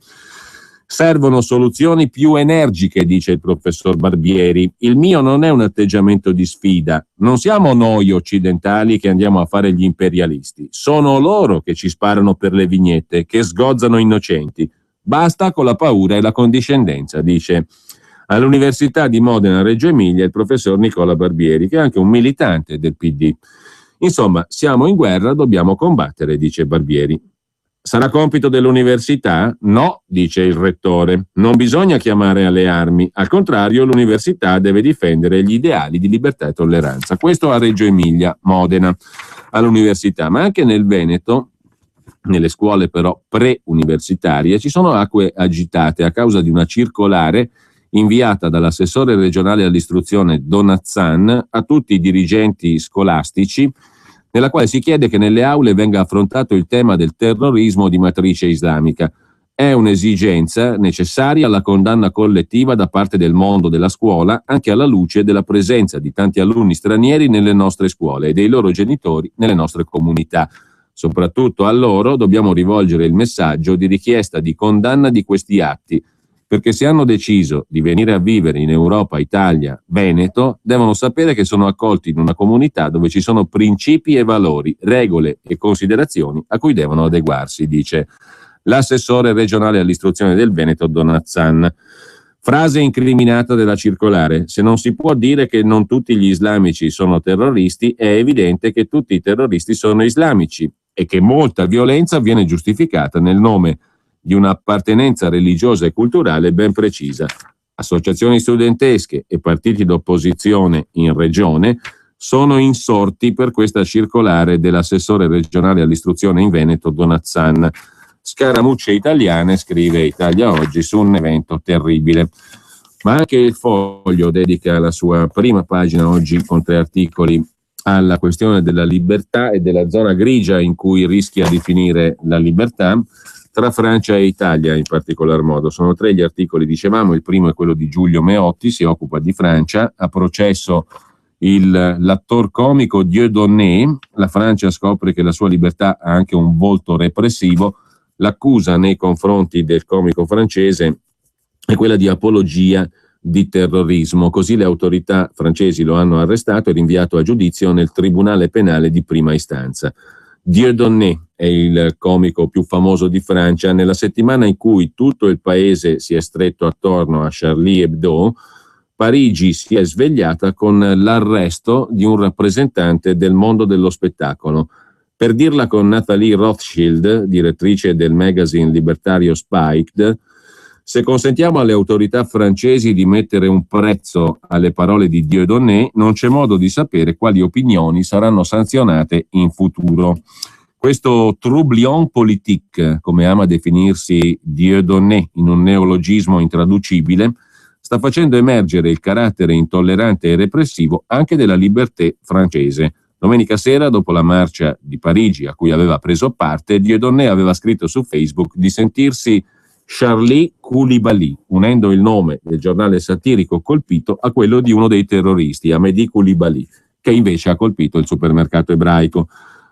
Servono soluzioni più energiche, dice il professor Barbieri. Il mio non è un atteggiamento di sfida. Non siamo noi occidentali che andiamo a fare gli imperialisti. Sono loro che ci sparano per le vignette, che sgozzano innocenti. Basta con la paura e la condiscendenza, dice all'Università di Modena Reggio Emilia il professor Nicola Barbieri, che è anche un militante del PD. Insomma, siamo in guerra, dobbiamo combattere, dice Barbieri. Sarà compito dell'università? No, dice il rettore. Non bisogna chiamare alle armi. Al contrario, l'università deve difendere gli ideali di libertà e tolleranza. Questo a Reggio Emilia, Modena, all'università. Ma anche nel Veneto, nelle scuole però pre-universitarie, ci sono acque agitate a causa di una circolare inviata dall'assessore regionale all'istruzione Donazzan a tutti i dirigenti scolastici, nella quale si chiede che nelle aule venga affrontato il tema del terrorismo di matrice islamica. È un'esigenza necessaria alla condanna collettiva da parte del mondo della scuola, anche alla luce della presenza di tanti alunni stranieri nelle nostre scuole e dei loro genitori nelle nostre comunità. Soprattutto a loro dobbiamo rivolgere il messaggio di richiesta di condanna di questi atti, perché se hanno deciso di venire a vivere in Europa, Italia, Veneto, devono sapere che sono accolti in una comunità dove ci sono principi e valori, regole e considerazioni a cui devono adeguarsi, dice l'assessore regionale all'istruzione del Veneto Donazzan. Frase incriminata della circolare: se non si può dire che non tutti gli islamici sono terroristi, è evidente che tutti i terroristi sono islamici e che molta violenza viene giustificata nel nome di un'appartenenza religiosa e culturale ben precisa. Associazioni studentesche e partiti d'opposizione in regione sono insorti per questa circolare dell'assessore regionale all'istruzione in Veneto Donazzan. Scaramucce italiane, scrive Italia Oggi, su un evento terribile. Ma anche il Foglio dedica la sua prima pagina oggi con 3 articoli alla questione della libertà e della zona grigia in cui rischia di finire la libertà, tra Francia e Italia in particolar modo. Sono 3 gli articoli, dicevamo. Il primo è quello di Giulio Meotti, si occupa di Francia, a processo l'attor comico Dieudonné. La Francia scopre che la sua libertà ha anche un volto repressivo. L'accusa nei confronti del comico francese è quella di apologia di terrorismo. Così le autorità francesi lo hanno arrestato e rinviato a giudizio nel tribunale penale di prima istanza. Dieudonné è il comico più famoso di Francia. Nella settimana in cui tutto il paese si è stretto attorno a Charlie Hebdo, Parigi si è svegliata con l'arresto di un rappresentante del mondo dello spettacolo. Per dirla con Nathalie Rothschild, direttrice del magazine libertario Spiked, se consentiamo alle autorità francesi di mettere un prezzo alle parole di Dieudonné, non c'è modo di sapere quali opinioni saranno sanzionate in futuro. Questo troublion politique, come ama definirsi Dieudonné in un neologismo intraducibile, sta facendo emergere il carattere intollerante e repressivo anche della liberté francese. Domenica sera, dopo la marcia di Parigi a cui aveva preso parte, Dieudonné aveva scritto su Facebook di sentirsi Charlie Koulibaly, unendo il nome del giornale satirico colpito a quello di uno dei terroristi, Amédi Koulibaly, che invece ha colpito il supermercato ebraico.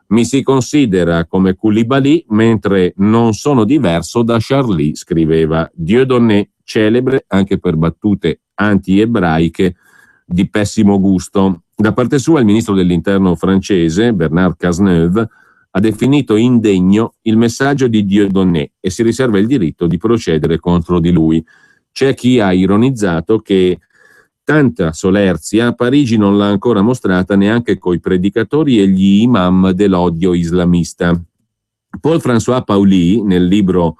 Mi si considera come Koulibaly, mentre non sono diverso da Charlie, scriveva Dieudonné, celebre anche per battute anti-ebraiche di pessimo gusto. Da parte sua il ministro dell'interno francese, Bernard Cazeneuve, ha definito indegno il messaggio di Dieudonné e si riserva il diritto di procedere contro di lui. C'è chi ha ironizzato che tanta solerzia Parigi non l'ha ancora mostrata neanche coi predicatori e gli imam dell'odio islamista. Paul-François Pauli, nel libro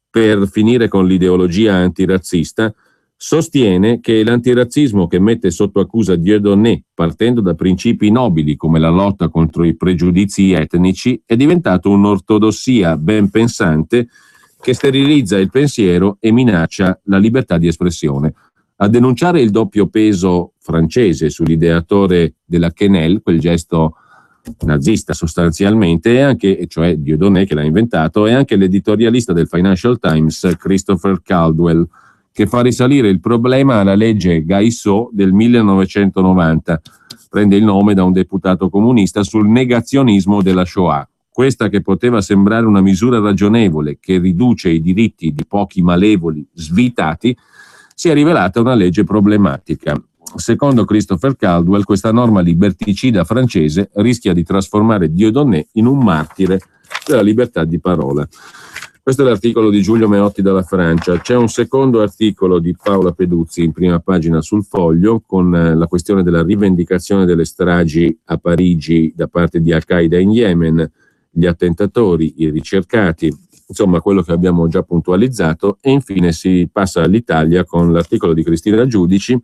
Per finire con l'ideologia antirazzista, sostiene che l'antirazzismo che mette sotto accusa Dieudonné, partendo da principi nobili come la lotta contro i pregiudizi etnici, è diventato un'ortodossia ben pensante che sterilizza il pensiero e minaccia la libertà di espressione. A denunciare il doppio peso francese sull'ideatore della quenelle, quel gesto nazista sostanzialmente, e anche, cioè Dieudonné che l'ha inventato, e anche l'editorialista del Financial Times Christopher Caldwell, che fa risalire il problema alla legge Gaissot del 1990, prende il nome da un deputato comunista, sul negazionismo della Shoah. Questa, che poteva sembrare una misura ragionevole che riduce i diritti di pochi malevoli svitati, si è rivelata una legge problematica. Secondo Christopher Caldwell, questa norma liberticida francese rischia di trasformare Dieudonné in un martire della libertà di parola. Questo è l'articolo di Giulio Meotti dalla Francia. C'è un secondo articolo di Paola Peduzzi in prima pagina sul Foglio, con la questione della rivendicazione delle stragi a Parigi da parte di Al-Qaeda in Yemen, gli attentatori, i ricercati, insomma quello che abbiamo già puntualizzato. E infine si passa all'Italia con l'articolo di Cristina Giudici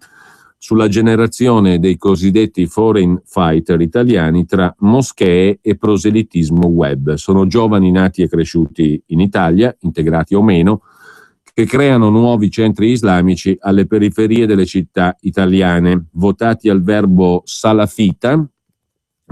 sulla generazione dei cosiddetti foreign fighter italiani tra moschee e proselitismo web. Sono giovani nati e cresciuti in Italia, integrati o meno, che creano nuovi centri islamici alle periferie delle città italiane, votati al verbo salafita,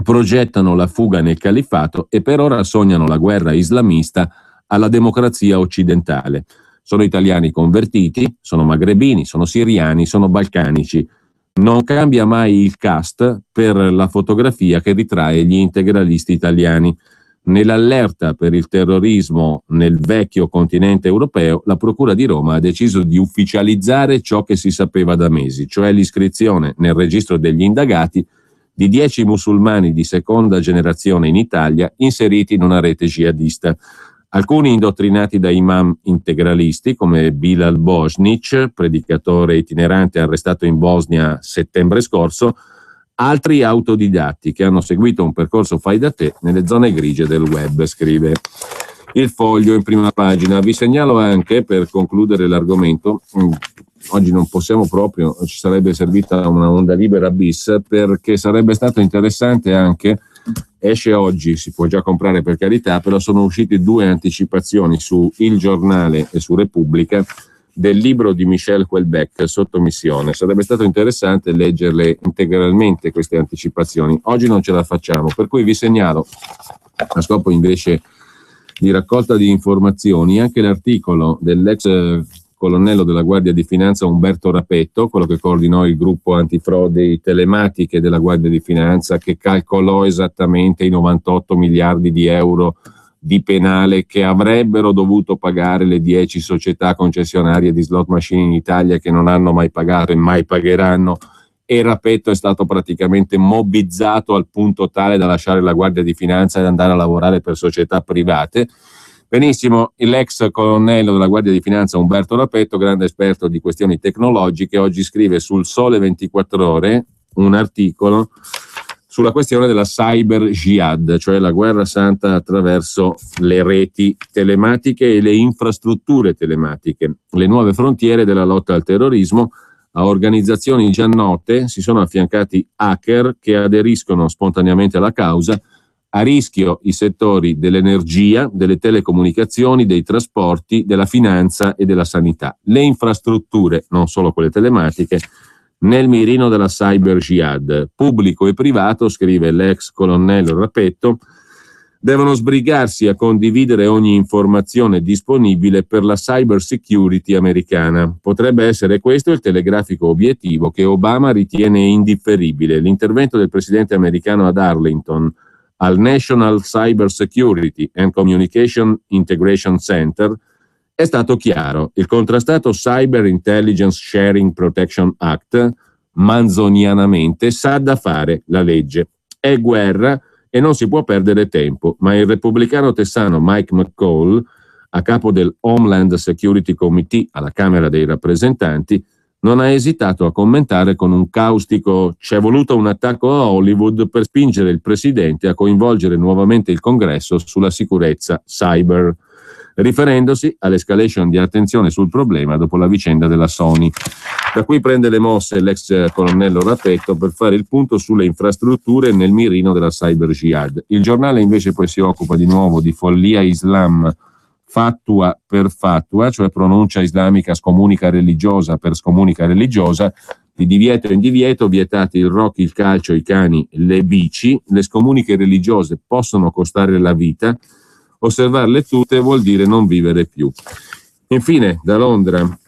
progettano la fuga nel califfato e per ora sognano la guerra islamista alla democrazia occidentale. Sono italiani convertiti, sono magrebini, sono siriani, sono balcanici. Non cambia mai il cast per la fotografia che ritrae gli integralisti italiani. Nell'allerta per il terrorismo nel vecchio continente europeo, la Procura di Roma ha deciso di ufficializzare ciò che si sapeva da mesi, cioè l'iscrizione nel registro degli indagati di 10 musulmani di seconda generazione in Italia inseriti in una rete jihadista. Alcuni indottrinati da imam integralisti come Bilal Bosnic, predicatore itinerante arrestato in Bosnia settembre scorso, altri autodidatti che hanno seguito un percorso fai da te nelle zone grigie del web, scrive il Foglio in prima pagina. Vi segnalo anche, per concludere l'argomento, oggi non possiamo proprio, ci sarebbe servita una onda libera bis, perché sarebbe stato interessante anche, esce oggi, si può già comprare per carità, però sono uscite 2 anticipazioni su Il Giornale e su Repubblica del libro di Michel Houellebecq, Sottomissione. Sarebbe stato interessante leggerle integralmente queste anticipazioni. Oggi non ce la facciamo, per cui vi segnalo, a scopo invece di raccolta di informazioni, anche l'articolo dell'ex colonnello della Guardia di Finanza Umberto Rapetto, quello che coordinò il gruppo antifrode telematiche della Guardia di Finanza, che calcolò esattamente i 98 miliardi di euro di penale che avrebbero dovuto pagare le 10 società concessionarie di slot machine in Italia, che non hanno mai pagato e mai pagheranno, e Rapetto è stato praticamente mobbizzato al punto tale da lasciare la Guardia di Finanza e andare a lavorare per società private. Benissimo, l'ex colonnello della Guardia di Finanza Umberto Rapetto, grande esperto di questioni tecnologiche, oggi scrive sul Sole 24 Ore un articolo sulla questione della cyber jihad, cioè la guerra santa attraverso le reti telematiche e le infrastrutture telematiche. Le nuove frontiere della lotta al terrorismo. A organizzazioni già note si sono affiancati hacker che aderiscono spontaneamente alla causa. A rischio i settori dell'energia, delle telecomunicazioni, dei trasporti, della finanza e della sanità. Le infrastrutture, non solo quelle telematiche, nel mirino della cyber jihad. Pubblico e privato, scrive l'ex colonnello Rapetto, devono sbrigarsi a condividere ogni informazione disponibile per la cyber security americana. Potrebbe essere questo il telegrafico obiettivo che Obama ritiene indifferibile. L'intervento del presidente americano ad Arlington, al National Cyber Security and Communication Integration Center, è stato chiaro. Il contrastato Cyber Intelligence Sharing Protection Act, manzonianamente, sa da fare la legge. È guerra e non si può perdere tempo, ma il repubblicano tessano Mike McCall, a capo del Homeland Security Committee alla Camera dei Rappresentanti, non ha esitato a commentare con un caustico: c'è voluto un attacco a Hollywood per spingere il presidente a coinvolgere nuovamente il Congresso sulla sicurezza cyber, riferendosi all'escalation di attenzione sul problema dopo la vicenda della Sony. Da qui prende le mosse l'ex colonnello Rapetto per fare il punto sulle infrastrutture nel mirino della cyber jihad. Il Giornale invece poi si occupa di nuovo di follia Islam, fatua per fatua, cioè pronuncia islamica scomunica religiosa per scomunica religiosa, di divieto in divieto, vietati il rock, il calcio, i cani, le bici, le scomuniche religiose possono costare la vita, osservarle tutte vuol dire non vivere più. Infine, da Londra,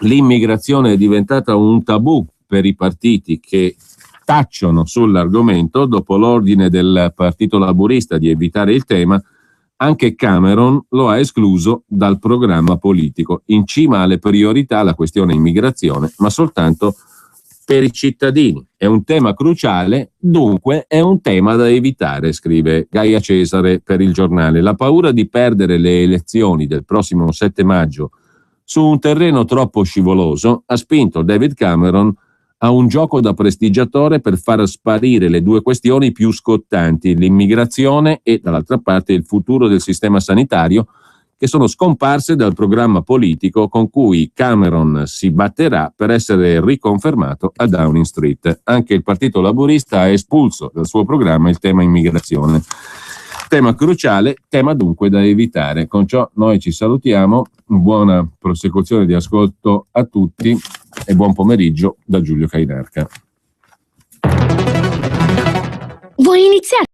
l'immigrazione è diventata un tabù per i partiti che tacciono sull'argomento. Dopo l'ordine del Partito Laburista di evitare il tema, anche Cameron lo ha escluso dal programma politico. In cima alle priorità la questione immigrazione, ma soltanto per i cittadini. È un tema cruciale, dunque è un tema da evitare, scrive Gaia Cesare per Il Giornale. La paura di perdere le elezioni del prossimo 7 maggio su un terreno troppo scivoloso ha spinto David Cameron a un gioco da prestigiatore per far sparire le due questioni più scottanti, l'immigrazione e dall'altra parte il futuro del sistema sanitario, che sono scomparse dal programma politico con cui Cameron si batterà per essere riconfermato a Downing Street. Anche il Partito Laburista ha espulso dal suo programma il tema immigrazione. Tema cruciale, tema dunque da evitare. Con ciò noi ci salutiamo, buona prosecuzione di ascolto a tutti e buon pomeriggio da Giulio Cainarca. Vuoi iniziare?